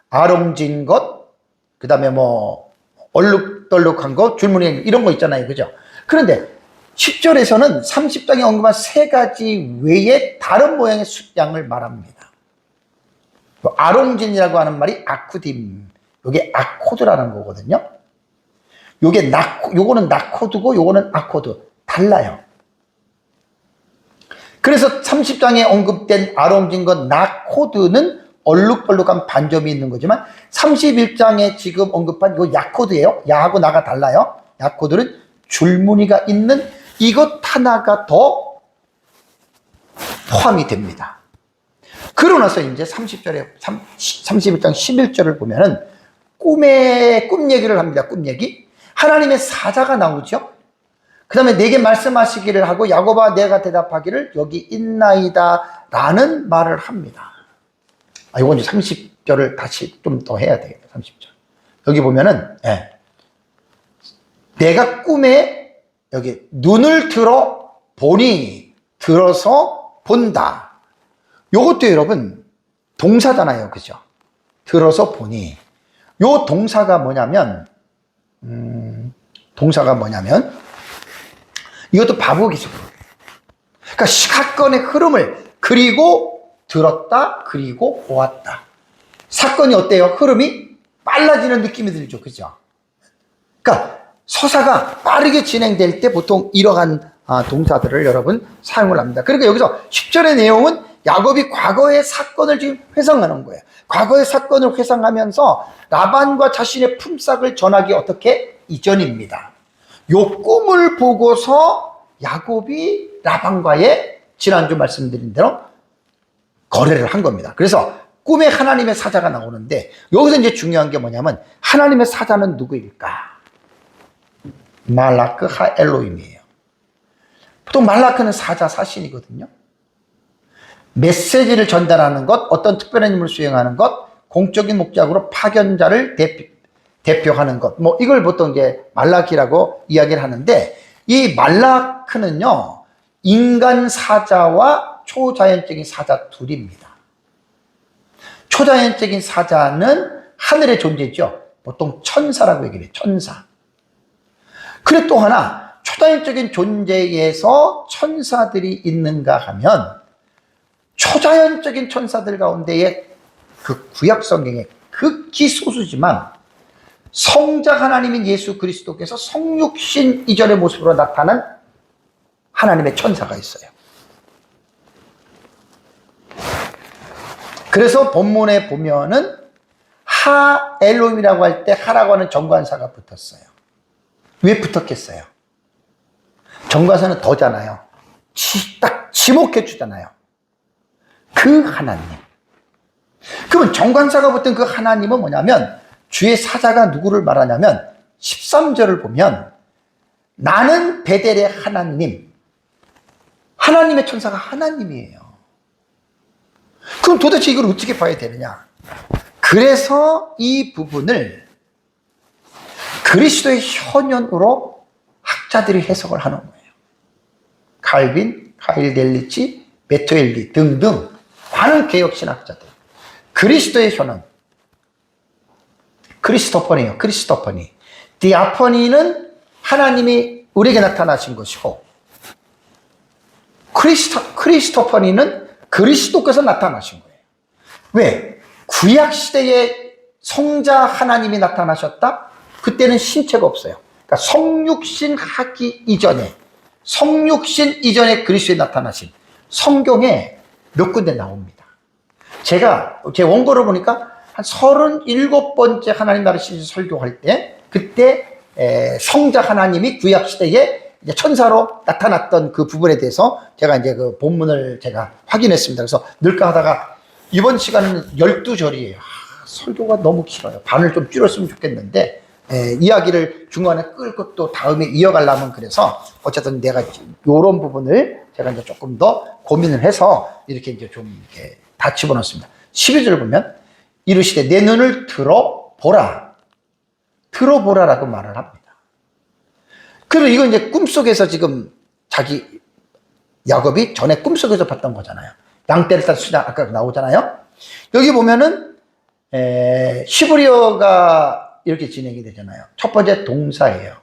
아롱진 것, 그 다음에 뭐 얼룩덜룩한 것, 줄무늬 이런 거 있잖아요. 그죠? 그런데 10절에서는 30장에 언급한 세 가지 외에 다른 모양의 숫양을 말합니다. 아롱진이라고 하는 말이 아쿠딤, 이게 아코드라는 거거든요. 요거는 나코드고 요거는 아코드. 달라요. 그래서 30장에 언급된 아롱진 것 나코드는 얼룩덜룩한 반점이 있는 거지만 31장에 지금 언급한 이거 야코드예요. 야하고 나가 달라요. 야코드는 줄무늬가 있는 이것 하나가 더 포함이 됩니다. 그러고 나서 이제 31장 11절을 보면은 꿈 얘기를 합니다. 꿈 얘기. 하나님의 사자가 나오죠. 그 다음에 내게 말씀하시기를 하고 야곱아 내가 대답하기를 여기 있나이다 라는 말을 합니다. 이건 이제 30절을 다시 좀 더 해야 되겠다. 30절. 여기 보면은 내가 꿈에 여기 눈을 들어 보니 들어서 본다. 요것도 여러분 동사잖아요. 그죠? 들어서 보니. 요 동사가 뭐냐면 이것도 바보기죠. 그러니까 사건의 흐름을 그리고 들었다 그리고 보았다. 사건이 어때요? 흐름이 빨라지는 느낌이 들죠. 그죠? 그러니까 서사가 빠르게 진행될 때 보통 이러한 동사들을 여러분 사용을 합니다. 그러니까 여기서 10절의 내용은 야곱이 과거의 사건을 지금 회상하는 거예요. 과거의 사건을 회상하면서 라반과 자신의 품삯을 전하기 어떻게 이전입니다. 요 꿈을 보고서 야곱이 라반과의 지난주 말씀드린 대로 거래를 한 겁니다. 그래서 꿈에 하나님의 사자가 나오는데 여기서 이제 중요한 게 뭐냐면 하나님의 사자는 누구일까? 말라크 하 엘로힘이에요. 보통 말라크는 사자 사신이거든요. 메시지를 전달하는 것, 어떤 특별한 임무를 수행하는 것, 공적인 목적으로 파견자를 대표하는 것, 뭐 이걸 보통 이제 말라키라고 이야기를 하는데 이 말라크는요 인간 사자와 초자연적인 사자 둘입니다. 초자연적인 사자는 하늘의 존재죠. 보통 천사라고 얘기를 해요. 천사. 그리고 또 하나 초자연적인 존재에서 천사들이 있는가 하면 초자연적인 천사들 가운데에 그 구약 성경에 극히 소수지만 성자 하나님인 예수 그리스도께서 성육신 이전의 모습으로 나타난 하나님의 천사가 있어요. 그래서 본문에 보면은 하 엘로힘이라고 할 때 하라고 하는 정관사가 붙었어요. 왜 붙었겠어요? 정관사는 더잖아요. 딱 지목해 주잖아요. 그 하나님. 그러면 정관사가 붙은 그 하나님은 뭐냐면 주의 사자가 누구를 말하냐면 13절을 보면 나는 베델의 하나님, 하나님의 천사가 하나님이에요. 그럼 도대체 이걸 어떻게 봐야 되느냐? 그래서 이 부분을 그리스도의 현현으로 학자들이 해석을 하는 거예요. 칼빈, 카일 델리치, 베토엘리 등등 많은 개혁신학자들. 그리스도의 현현, 크리스토퍼니요. 크리스토퍼니. 디아퍼니는 하나님이 우리에게 나타나신 것이고 크리스토퍼니는 그리스도께서 나타나신 거예요. 왜? 구약시대에 성자 하나님이 나타나셨다? 그때는 신체가 없어요. 그러니까 성육신 하기 이전에 성육신 이전에 그리스도에 나타나신 성경에 몇 군데 나옵니다. 제가 제 원고를 보니까 한 37번째 하나님 나라 시리즈 설교할 때 그때 성자 하나님이 구약시대에 이제 천사로 나타났던 그 부분에 대해서 제가 이제 그 본문을 제가 확인했습니다. 그래서 늘까 하다가 이번 시간은 12절이에요. 설교가 너무 길어요. 반을 좀 줄였으면 좋겠는데 이야기를 중간에 끌고 또 다음에 이어가려면 그래서 어쨌든 내가 이런 부분을 제가 이제 조금 더 고민을 해서 이렇게 이제 좀 이렇게 다 집어넣습니다. 12절 보면 이르시되 내 눈을 들어보라. 들어보라라고 말을 합니다. 그리고 이건 이제 꿈속에서 지금 자기 야곱이 전에 꿈속에서 봤던 거잖아요. 양떼를 탄 수장 아까 나오잖아요. 여기 보면은 히브리어가 이렇게 진행이 되잖아요. 첫 번째 동사예요.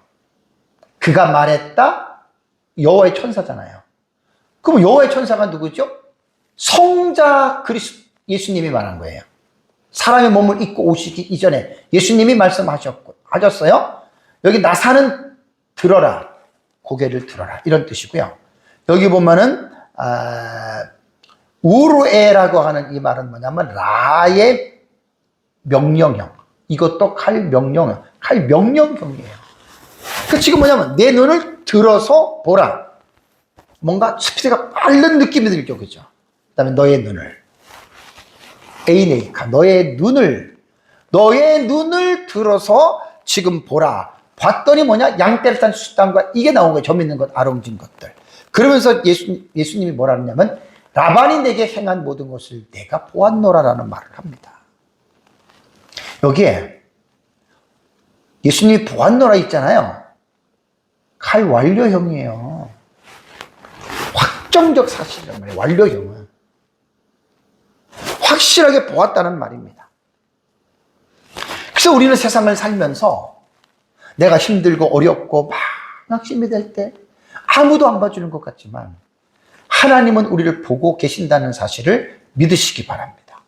그가 말했다. 여호와의 천사잖아요. 그럼 여호와의 천사가 누구죠? 성자 예수님이 말한 거예요. 사람의 몸을 입고 오시기 이전에 예수님이 하셨어요. 여기 나사는 들어라. 고개를 들어라. 이런 뜻이고요. 여기 보면은 우르에라고 하는 이 말은 뭐냐면 라의 명령형. 이것도 칼 명령형. 칼 명령형이에요. 그 지금 뭐냐면 내 눈을 들어서 보라. 뭔가 스피드가 빠른 느낌이 들죠. 그죠? 그 다음에 너의 눈을. 에이네이카. 너의 눈을 들어서 지금 보라. 봤더니 뭐냐? 양떼를 탄 수단과 이게 나온 거예요. 점 있는 것, 아롱진 것들. 그러면서 예수님이 뭐라 하냐면 라반이 내게 행한 모든 것을 내가 보았노라라는 말을 합니다. 여기에 예수님이 보았노라 있잖아요. 칼 완료형이에요. 확정적 사실이란 말이에요. 완료형은. 확실하게 보았다는 말입니다. 그래서 우리는 세상을 살면서 내가 힘들고 어렵고 막 낙심이 될 때 아무도 안 봐주는 것 같지만 하나님은 우리를 보고 계신다는 사실을 믿으시기 바랍니다.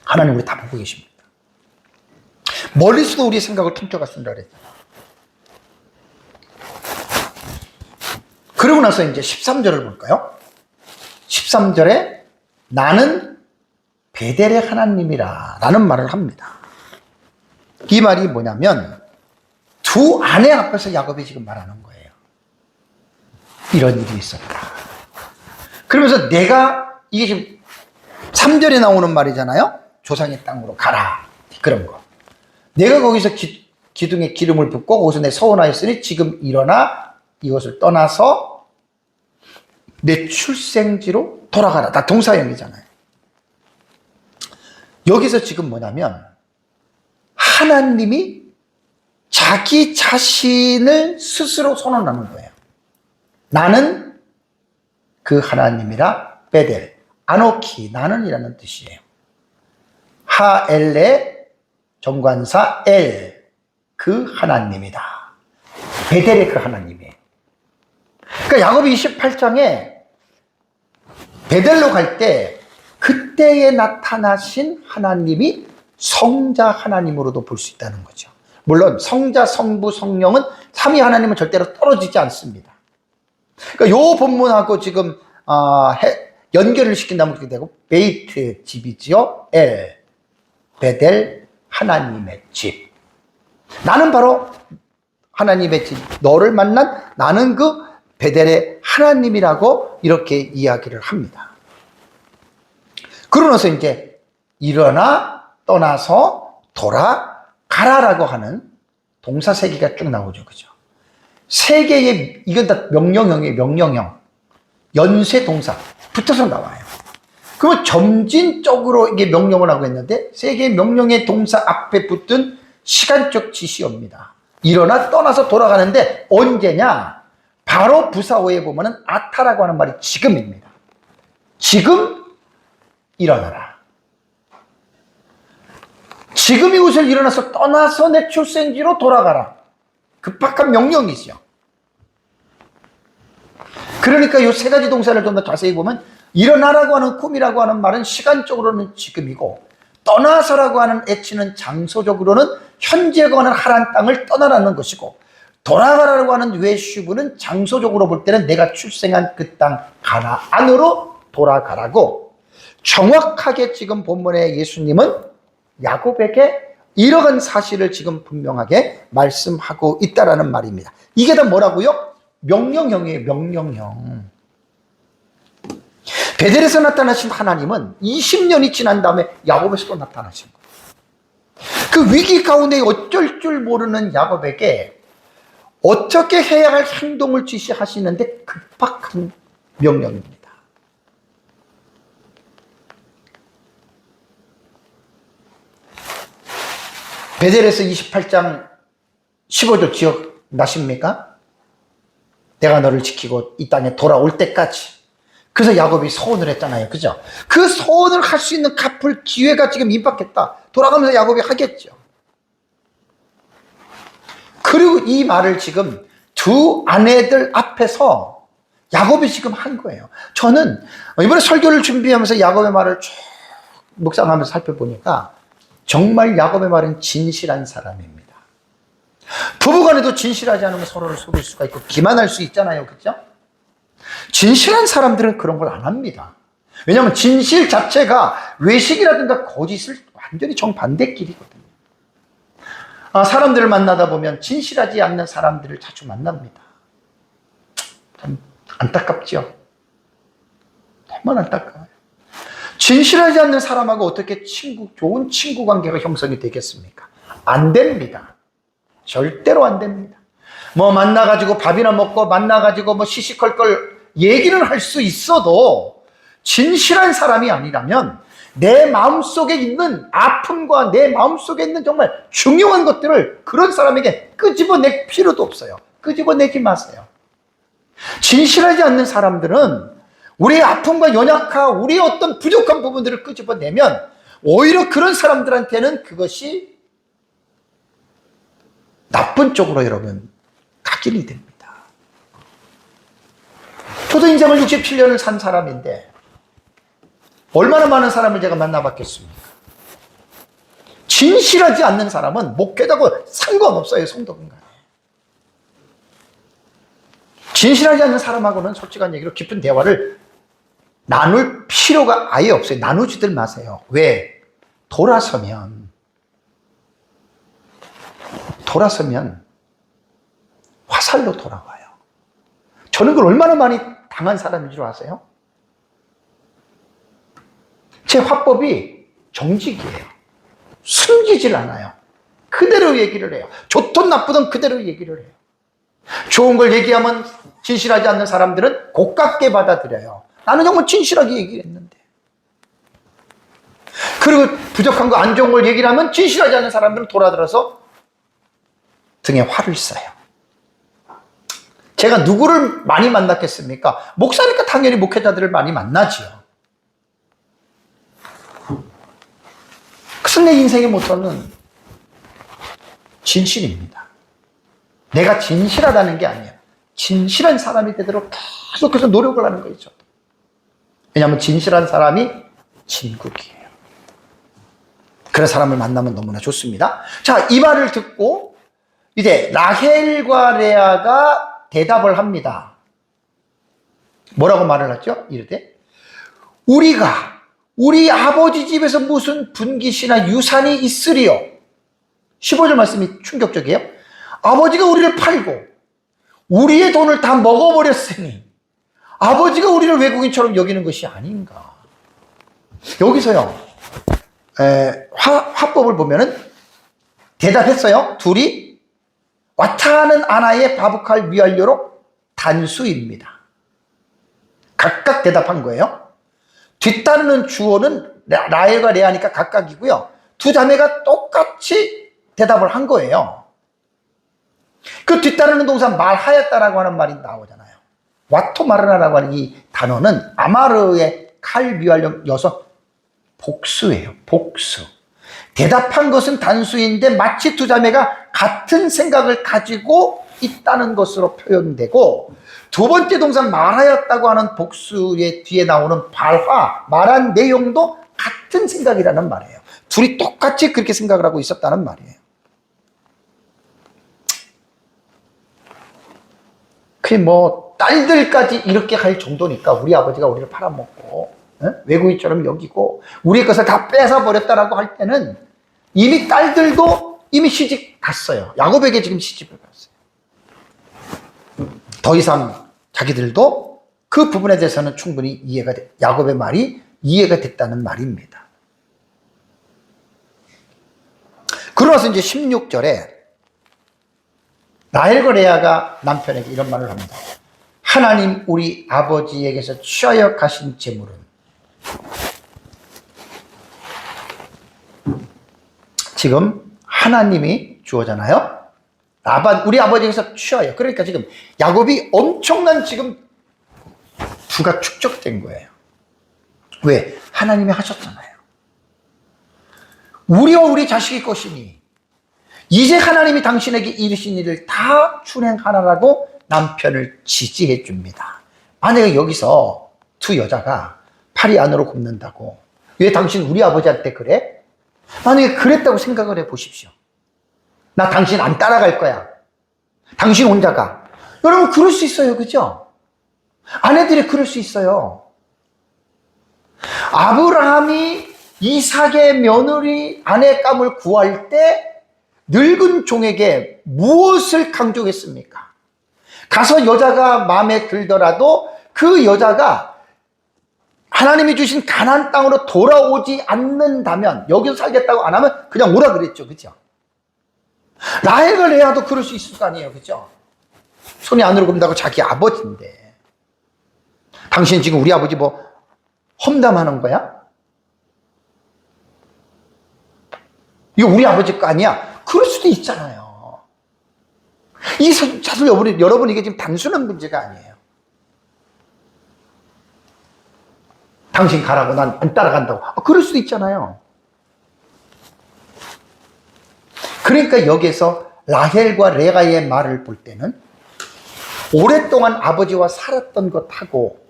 하나님 우리 다 보고 계십니다. 멀리서도 우리의 생각을 훔쳐갔습니다 그랬잖아요. 그러고 나서 이제 13절을 볼까요? 13절에 나는 베델의 하나님이라 라는 말을 합니다. 이 말이 뭐냐면 두 아내 앞에서 야곱이 지금 말하는 거예요. 이런 일이 있었다. 그러면서 내가, 이게 지금 3절에 나오는 말이잖아요. 조상의 땅으로 가라, 그런 거. 내가 거기서 기둥에 기름을 붓고 거기서 내 서원하였으니 지금 일어나 이것을 떠나서 내 출생지로 돌아가라. 다 동사형이잖아요. 여기서 지금 뭐냐면 하나님이 자기 자신을 스스로 선언하는 거예요. 나는 그 하나님이라. 베델, 아노키, 나는이라는 뜻이에요. 하엘레 정관사 엘, 그 하나님이다. 베델의 그 하나님이에요. 그러니까 야곱이 28장에 베델로 갈 때 그때에 나타나신 하나님이 성자 하나님으로도 볼 수 있다는 거죠. 물론 성자, 성부, 성령은 삼위 하나님은 절대로 떨어지지 않습니다. 그러니까 요 본문하고 지금 연결을 시킨다면 그렇게 되고, 베이트 집이지요. 엘, 베델, 하나님의 집. 나는 바로 하나님의 집, 너를 만난 나는 그 베델의 하나님이라고 이렇게 이야기를 합니다. 그러면서 이제 일어나 떠나서 돌아가라라고 하는 동사 세 개가 쭉 나오죠. 그죠? 세 개의, 이건 다 명령형이에요. 명령형. 연쇄 동사 붙어서 나와요. 그러면 점진적으로 이게 명령을 하고 있는데 세 개의 명령의 동사 앞에 붙은 시간적 지시어입니다. 일어나 떠나서 돌아가는데 언제냐? 바로 부사어에 보면은 아타라고 하는 말이 지금입니다. 지금 일어나라. 지금 이곳을 일어나서 떠나서 내 출생지로 돌아가라. 급박한 명령이죠. 그러니까 이 세 가지 동사를 좀 더 자세히 보면 일어나라고 하는 꿈이라고 하는 말은 시간적으로는 지금이고, 떠나서라고 하는 애치는 장소적으로는 현재가 하는 하란 땅을 떠나라는 것이고, 돌아가라고 하는 외슈브는 장소적으로 볼 때는 내가 출생한 그 땅 가나안으로 돌아가라고, 정확하게 지금 본문의 예수님은 야곱에게 이러한 사실을 지금 분명하게 말씀하고 있다라는 말입니다. 이게 다 뭐라고요? 명령형이에요. 명령형. 베델에서 나타나신 하나님은 20년이 지난 다음에 야곱에서도 나타나신 거예요. 그 위기 가운데 어쩔 줄 모르는 야곱에게 어떻게 해야 할 행동을 지시하시는데 급박한 명령입니다. 베델에서 28장 15절 기억나십니까? 내가 너를 지키고 이 땅에 돌아올 때까지. 그래서 야곱이 소원을 했잖아요. 그죠? 그 소원을 할 수 있는 갚을 기회가 지금 임박했다. 돌아가면서 야곱이 하겠죠. 그리고 이 말을 지금 두 아내들 앞에서 야곱이 지금 한 거예요. 저는 이번에 설교를 준비하면서 야곱의 말을 쭉 묵상하면서 살펴보니까 정말 야곱의 말은 진실한 사람입니다. 부부간에도 진실하지 않으면 서로를 속일 수가 있고 기만할 수 있잖아요. 그렇죠? 진실한 사람들은 그런 걸 안 합니다. 왜냐하면 진실 자체가 외식이라든가 거짓을 완전히 정반대 길이거든요. 사람들을 만나다 보면 진실하지 않는 사람들을 자주 만납니다. 참 안타깝죠? 정말 안타까워요. 진실하지 않는 사람하고 어떻게 좋은 친구 관계가 형성이 되겠습니까? 안 됩니다. 절대로 안 됩니다. 만나가지고 밥이나 먹고 만나가지고 시시콜콜 얘기는 할 수 있어도 진실한 사람이 아니라면 내 마음속에 있는 아픔과 내 마음속에 있는 정말 중요한 것들을 그런 사람에게 끄집어낼 필요도 없어요. 끄집어내지 마세요. 진실하지 않는 사람들은 우리의 아픔과 연약함, 우리의 어떤 부족한 부분들을 끄집어내면 오히려 그런 사람들한테는 그것이 나쁜 쪽으로 여러분 각인이 됩니다. 저도 인생을 67년을 산 사람인데 얼마나 많은 사람을 제가 만나봤겠습니까? 진실하지 않는 사람은 목회자고 상관없어요. 성도분 간에. 진실하지 않는 사람하고는 솔직한 얘기로 깊은 대화를 나눌 필요가 아예 없어요. 나누지들 마세요. 왜? 돌아서면 돌아서면 화살로 돌아와요. 저는 그걸 얼마나 많이 당한 사람인 줄 아세요? 제 화법이 정직이에요. 숨기질 않아요. 그대로 얘기를 해요. 좋든 나쁘든 그대로 얘기를 해요. 좋은 걸 얘기하면 진실하지 않는 사람들은 고깝게 받아들여요. 나는 정말 진실하게 얘기를 했는데. 그리고 부족한 거 안 좋은 걸 얘기를 하면 진실하지 않는 사람들은 돌아들어서 등에 활을 쏴요. 제가 누구를 많이 만났겠습니까? 목사니까 당연히 목회자들을 많이 만나지요. 그래서 내 인생의 모토는 진실입니다. 내가 진실하다는 게 아니에요. 진실한 사람이 되도록 계속해서 노력을 하는 거죠. 왜냐하면 진실한 사람이 진국이에요. 그런 사람을 만나면 너무나 좋습니다. 자, 이 말을 듣고 이제 라헬과 레아가 대답을 합니다. 뭐라고 말을 하죠? 이르되 우리가 우리 아버지 집에서 무슨 분깃이나 유산이 있으리요. 15절 말씀이 충격적이에요. 아버지가 우리를 팔고 우리의 돈을 다 먹어버렸으니 아버지가 우리를 외국인처럼 여기는 것이 아닌가. 여기서요 화법을 보면은 대답했어요. 둘이 와타하는 아나의 바브칼 위안료로 단수입니다. 각각 대답한 거예요. 뒤따르는 주어는 라헬과 레아니까 각각이고요. 두 자매가 똑같이 대답을 한 거예요. 그 뒤따르는 동사 말하였다라고 하는 말이 나오잖아요. 와토 마르나라고 하는 이 단어는 아마르의 칼 미활용여서 복수예요. 복수. 대답한 것은 단수인데 마치 두 자매가 같은 생각을 가지고 있다는 것으로 표현되고, 두 번째 동사 말하였다고 하는 복수의 뒤에 나오는 발화, 말한 내용도 같은 생각이라는 말이에요. 둘이 똑같이 그렇게 생각을 하고 있었다는 말이에요. 그게 뭐 딸들까지 이렇게 할 정도니까 우리 아버지가 우리를 팔아먹고 외국인처럼 여기고 우리의 것을 다 뺏어버렸다라고 할 때는 이미 딸들도 이미 시집 갔어요. 야곱에게 지금 시집을 갔어요. 더 이상 자기들도 그 부분에 대해서는 충분히 이해가 야곱의 말이 이해가 됐다는 말입니다. 그러면서 이제 16절에 라헬과 레아가 남편에게 이런 말을 합니다. 하나님 우리 아버지에게서 취하여 가신 재물은 지금 하나님이 주어잖아요. 우리 아버지에게서 취하여. 그러니까 지금 야곱이 엄청난 지금 부가 축적된 거예요. 왜? 하나님이 하셨잖아요. 우리와 우리 자식의 것이니 이제 하나님이 당신에게 이르신 일을 다 준행하라라고 남편을 지지해 줍니다. 만약에 여기서 두 여자가 팔이 안으로 굽는다고, 왜 당신 우리 아버지한테 그래? 만약에 그랬다고 생각을 해 보십시오. 나 당신 안 따라갈 거야. 당신 혼자 가. 여러분 그럴 수 있어요. 그죠? 아내들이 그럴 수 있어요. 아브라함이 이삭의 며느리 아내감을 구할 때 늙은 종에게 무엇을 강조했습니까? 가서 여자가 마음에 들더라도 그 여자가 하나님이 주신 가나안 땅으로 돌아오지 않는다면, 여기서 살겠다고 안 하면 그냥 오라 그랬죠. 그죠? 라헬과 레아도 그럴 수 있을 거 아니에요. 그죠? 손이 안으로 굽는다고 자기 아버지인데. 당신 지금 우리 아버지 뭐 험담하는 거야? 이거 우리 아버지 거 아니야? 그럴 수도 있잖아요. 사실 여러분 이게 지금 단순한 문제가 아니에요. 당신 가라고 난 안 따라간다고. 그럴 수도 있잖아요. 그러니까 여기서 라헬과 레아의 말을 볼 때는 오랫동안 아버지와 살았던 것하고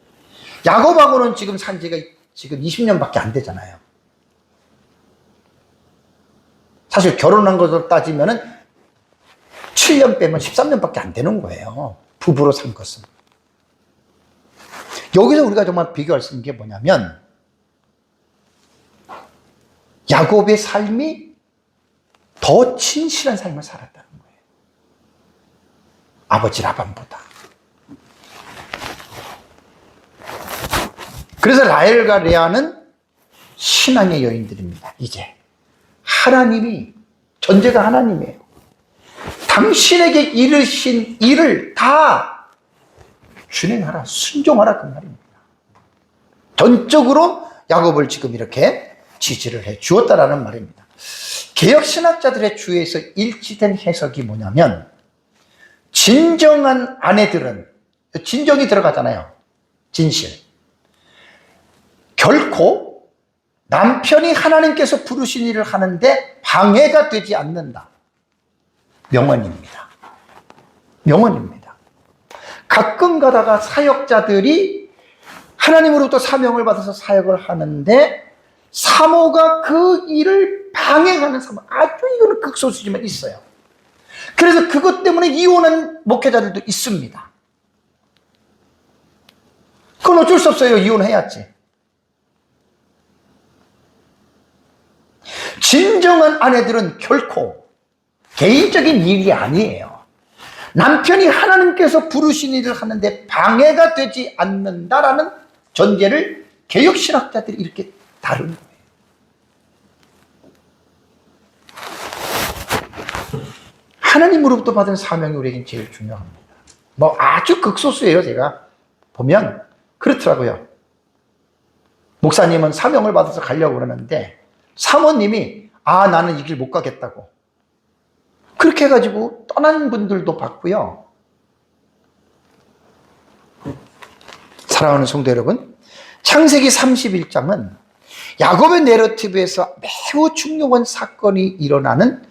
야곱하고는 지금 산 지가 지금 20년밖에 안 되잖아요. 사실 결혼한 것으로 따지면은 7년 빼면 13년밖에 안 되는 거예요. 부부로 산 것은. 여기서 우리가 정말 비교할 수 있는 게 뭐냐면, 야곱의 삶이 더 진실한 삶을 살았다는 거예요. 아버지 라반보다. 그래서 라헬과 레아는 신앙의 여인들입니다. 이제 하나님이, 전제가 하나님이에요. 당신에게 이르신 일을 다 준행하라, 순종하라, 그 말입니다. 전적으로 야곱을 지금 이렇게 지지를 해 주었다라는 말입니다. 개혁신학자들의 주의에서 일치된 해석이 뭐냐면, 진정한 아내들은, 진정이 들어가잖아요. 진실. 결코 남편이 하나님께서 부르신 일을 하는데 방해가 되지 않는다. 명언입니다. 명언입니다. 가끔 가다가 사역자들이 하나님으로부터 사명을 받아서 사역을 하는데 사모가 그 일을 방해하는 사모, 아주 이거는 극소수지만 있어요. 그래서 그것 때문에 이혼한 목회자들도 있습니다. 그건 어쩔 수 없어요. 이혼해야지. 진정한 아내들은 결코 개인적인 일이 아니에요. 남편이 하나님께서 부르신 일을 하는데 방해가 되지 않는다라는 전제를 개혁신학자들이 이렇게 다룬 거예요. 하나님으로부터 받은 사명이 우리에겐 제일 중요합니다. 뭐 아주 극소수예요. 제가 보면 그렇더라고요. 목사님은 사명을 받아서 가려고 그러는데 사모님이 나는 이 길 못 가겠다고 그렇게 해가지고 떠난 분들도 봤고요. 사랑하는 성도 여러분, 창세기 31장은 야곱의 내러티브에서 매우 중요한 사건이 일어나는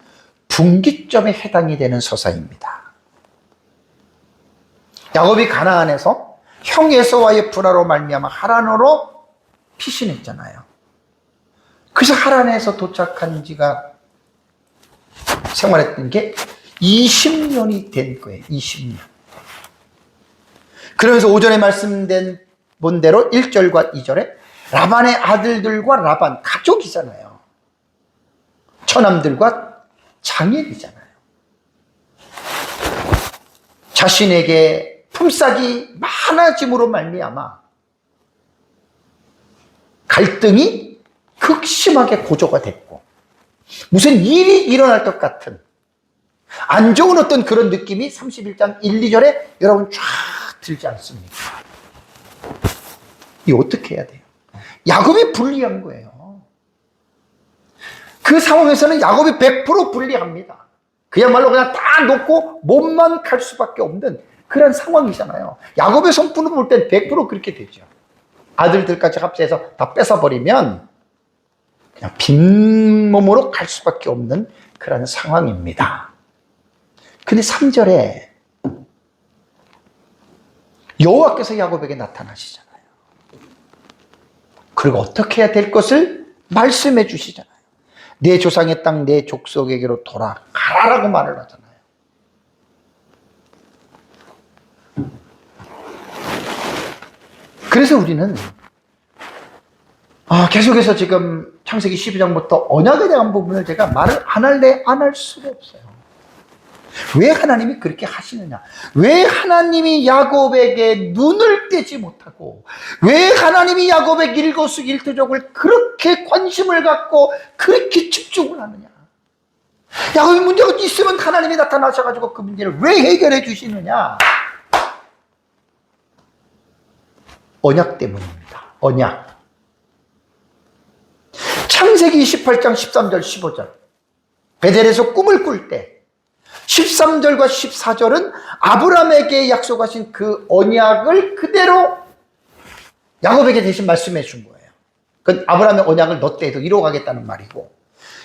분기점에 해당이 되는 서사입니다. 야곱이 가나안에서 형 에서와의 불화로 말미암아 하란으로 피신했잖아요. 그래서 하란에서 도착한 지가 생활했던 게 20년이 된 거예요. 20년. 그러면서 오전에 말씀된 본대로 1절과 2절에 라반의 아들들과 라반 가족이잖아요. 처남들과 장인이잖아요. 자신에게 품삯이 많아짐으로 말미암아 갈등이 극심하게 고조가 됐고 무슨 일이 일어날 것 같은 안 좋은 어떤 그런 느낌이 31장 1, 2절에 여러분 쫙 들지 않습니까? 이 어떻게 해야 돼요? 야곱이 불리한 거예요. 그 상황에서는 야곱이 100% 불리합니다. 그야말로 그냥 다 놓고 몸만 갈 수밖에 없는 그런 상황이잖아요. 야곱의 성품을 볼 땐 100% 그렇게 되죠. 아들들까지 합세해서 다 뺏어버리면 그냥 빈몸으로 갈 수밖에 없는 그런 상황입니다. 근데 3절에 여호와께서 야곱에게 나타나시잖아요. 그리고 어떻게 해야 될 것을 말씀해 주시잖아요. 내 조상의 땅, 내 족속에게로 돌아가라라고 말을 하잖아요. 그래서 우리는 계속해서 지금 창세기 12장부터 언약에 대한 부분을 제가 말을 안 할래 안 할 수가 없어요. 왜 하나님이 그렇게 하시느냐? 왜 하나님이 야곱에게 눈을 떼지 못하고 왜 하나님이 야곱의 일거수일투족을 그렇게 관심을 갖고 그렇게 집중을 하느냐? 야곱이 문제가 있으면 하나님이 나타나셔가지고 그 문제를 왜 해결해 주시느냐? 언약 때문입니다. 언약. 창세기 28장 13절 15절 베델에서 꿈을 꿀 때 13절과 14절은 아브라함에게 약속하신 그 언약을 그대로 야곱에게 대신 말씀해 준 거예요. 그 아브라함의 언약을 너 때에도 이루어가겠다는 말이고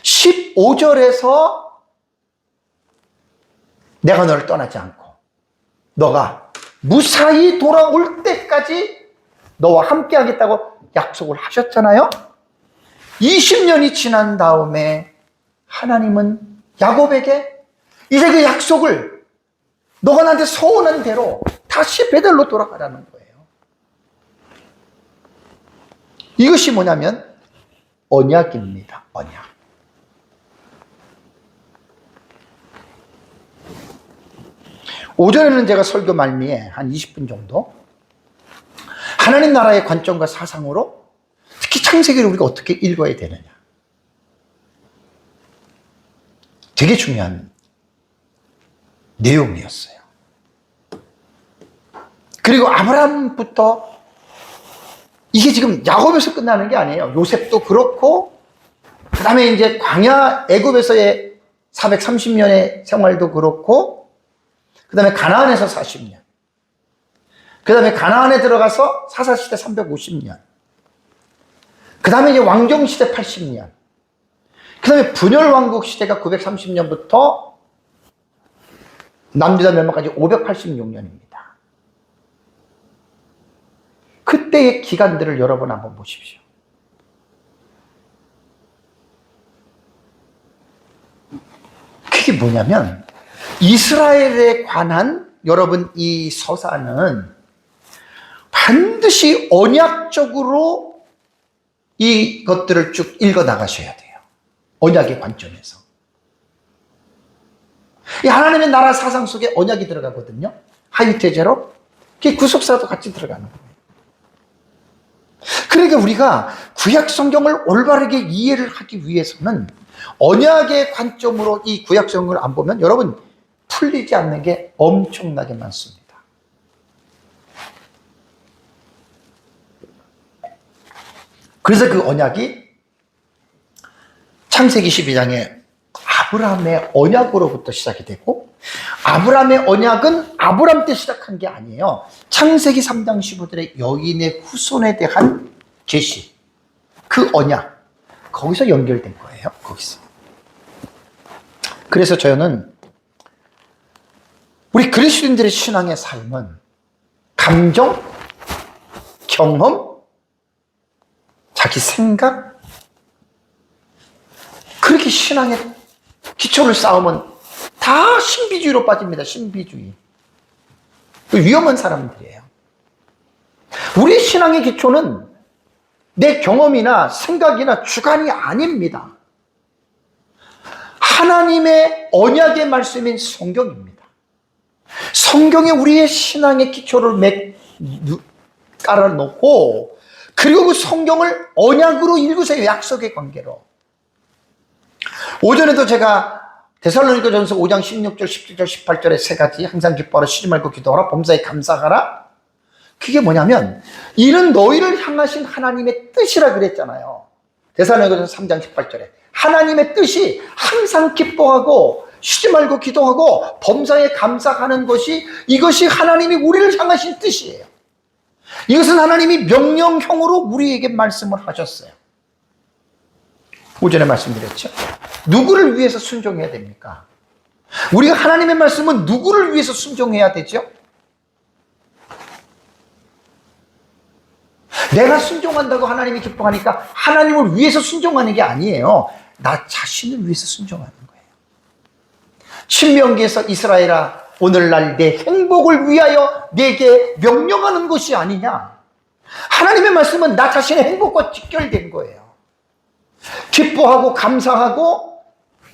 15절에서 내가 너를 떠나지 않고 너가 무사히 돌아올 때까지 너와 함께 하겠다고 약속을 하셨잖아요. 20년이 지난 다음에 하나님은 야곱에게 이제 그 약속을 너가 나한테 서운한 대로 다시 베델로 돌아가라는 거예요. 이것이 뭐냐면 언약입니다. 언약. 오전에는 제가 설교 말미에 한 20분 정도 하나님 나라의 관점과 사상으로 특히 창세기를 우리가 어떻게 읽어야 되느냐, 되게 중요한 내용이었어요. 그리고 아브라함부터, 이게 지금 야곱에서 끝나는 게 아니에요. 요셉도 그렇고, 그 다음에 이제 광야 애굽에서의 430년의 생활도 그렇고, 그 다음에 가나안에서 40년, 그 다음에 가나안에 들어가서 사사시대 350년, 그 다음에 이제 왕정시대 80년, 그 다음에 분열왕국 시대가 930년부터 남유다 멸망까지 586년입니다. 그때의 기간들을 여러분 한번 보십시오. 그게 뭐냐면, 이스라엘에 관한 여러분 이 서사는 반드시 언약적으로 이것들을 쭉 읽어 나가셔야 돼요. 언약의 관점에서. 이 하나님의 나라 사상 속에 언약이 들어가거든요. 하유태제로. 그게 구속사도 같이 들어가는 거예요. 그러니까 우리가 구약 성경을 올바르게 이해를 하기 위해서는 언약의 관점으로 이 구약 성경을 안 보면 여러분 풀리지 않는 게 엄청나게 많습니다. 그래서 그 언약이 창세기 12장에 아브라함의 언약으로부터 시작이 되고, 아브라함의 언약은 아브라함 때 시작한 게 아니에요. 창세기 3장 15절의 여인의 후손에 대한 계시, 그 언약, 거기서 연결된 거예요. 거기서. 그래서 저는 우리 그리스도인들의 신앙의 삶은 감정, 경험, 자기 생각, 그렇게 신앙의 기초를 쌓으면 다 신비주의로 빠집니다. 신비주의. 위험한 사람들이에요. 우리 신앙의 기초는 내 경험이나 생각이나 주관이 아닙니다. 하나님의 언약의 말씀인 성경입니다. 성경에 우리의 신앙의 기초를 깔아놓고, 그리고 그 성경을 언약으로 읽으세요. 약속의 관계로. 오전에도 제가 데살로니가전서 5장 16절, 17절, 18절에 세 가지, 항상 기뻐하라, 쉬지 말고 기도하라, 범사에 감사하라. 그게 뭐냐면 이는 너희를 향하신 하나님의 뜻이라 그랬잖아요. 데살로니가전서 3장 18절에 하나님의 뜻이 항상 기뻐하고 쉬지 말고 기도하고 범사에 감사하는 것이, 이것이 하나님이 우리를 향하신 뜻이에요. 이것은 하나님이 명령형으로 우리에게 말씀을 하셨어요. 오전에 말씀드렸죠. 누구를 위해서 순종해야 됩니까? 우리가 하나님의 말씀은 누구를 위해서 순종해야 되죠? 내가 순종한다고 하나님이 기뻐하니까 하나님을 위해서 순종하는 게 아니에요. 나 자신을 위해서 순종하는 거예요. 신명기에서 이스라엘아 오늘날 내 행복을 위하여 내게 명령하는 것이 아니냐. 하나님의 말씀은 나 자신의 행복과 직결된 거예요. 기뻐하고 감사하고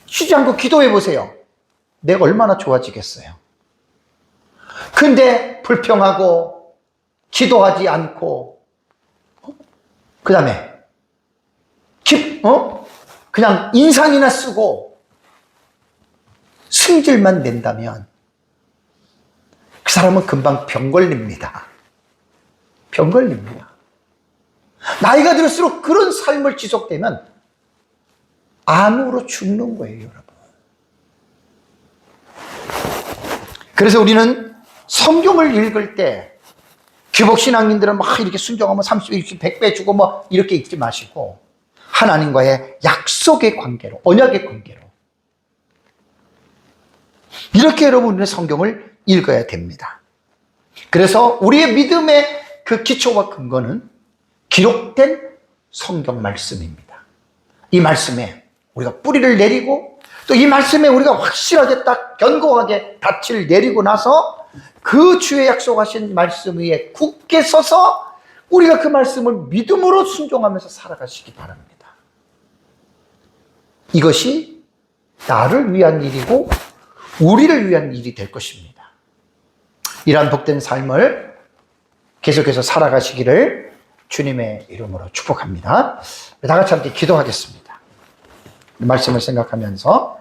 쉬지 않고 기도해 보세요. 내가 얼마나 좋아지겠어요. 근데 불평하고 기도하지 않고 그 다음에 그냥 인상이나 쓰고 승질만 낸다면 그 사람은 금방 병 걸립니다. 병 걸립니다. 나이가 들수록 그런 삶을 지속되면 암으로 죽는 거예요, 여러분. 그래서 우리는 성경을 읽을 때 귀복신앙인들은 막 이렇게 순종하면 30, 60, 100배 주고 뭐 이렇게 읽지 마시고 하나님과의 약속의 관계로, 언약의 관계로 이렇게 여러분 우리는 성경을 읽어야 됩니다. 그래서 우리의 믿음의 그 기초와 근거는 기록된 성경 말씀입니다. 이 말씀에 우리가 뿌리를 내리고 또 이 말씀에 우리가 확실하게 딱 견고하게 닻을 내리고 나서 그 주의 약속하신 말씀 위에 굳게 서서 우리가 그 말씀을 믿음으로 순종하면서 살아가시기 바랍니다. 이것이 나를 위한 일이고 우리를 위한 일이 될 것입니다. 이러한 복된 삶을 계속해서 살아가시기를 주님의 이름으로 축복합니다. 다 같이 함께 기도하겠습니다. 말씀을 생각하면서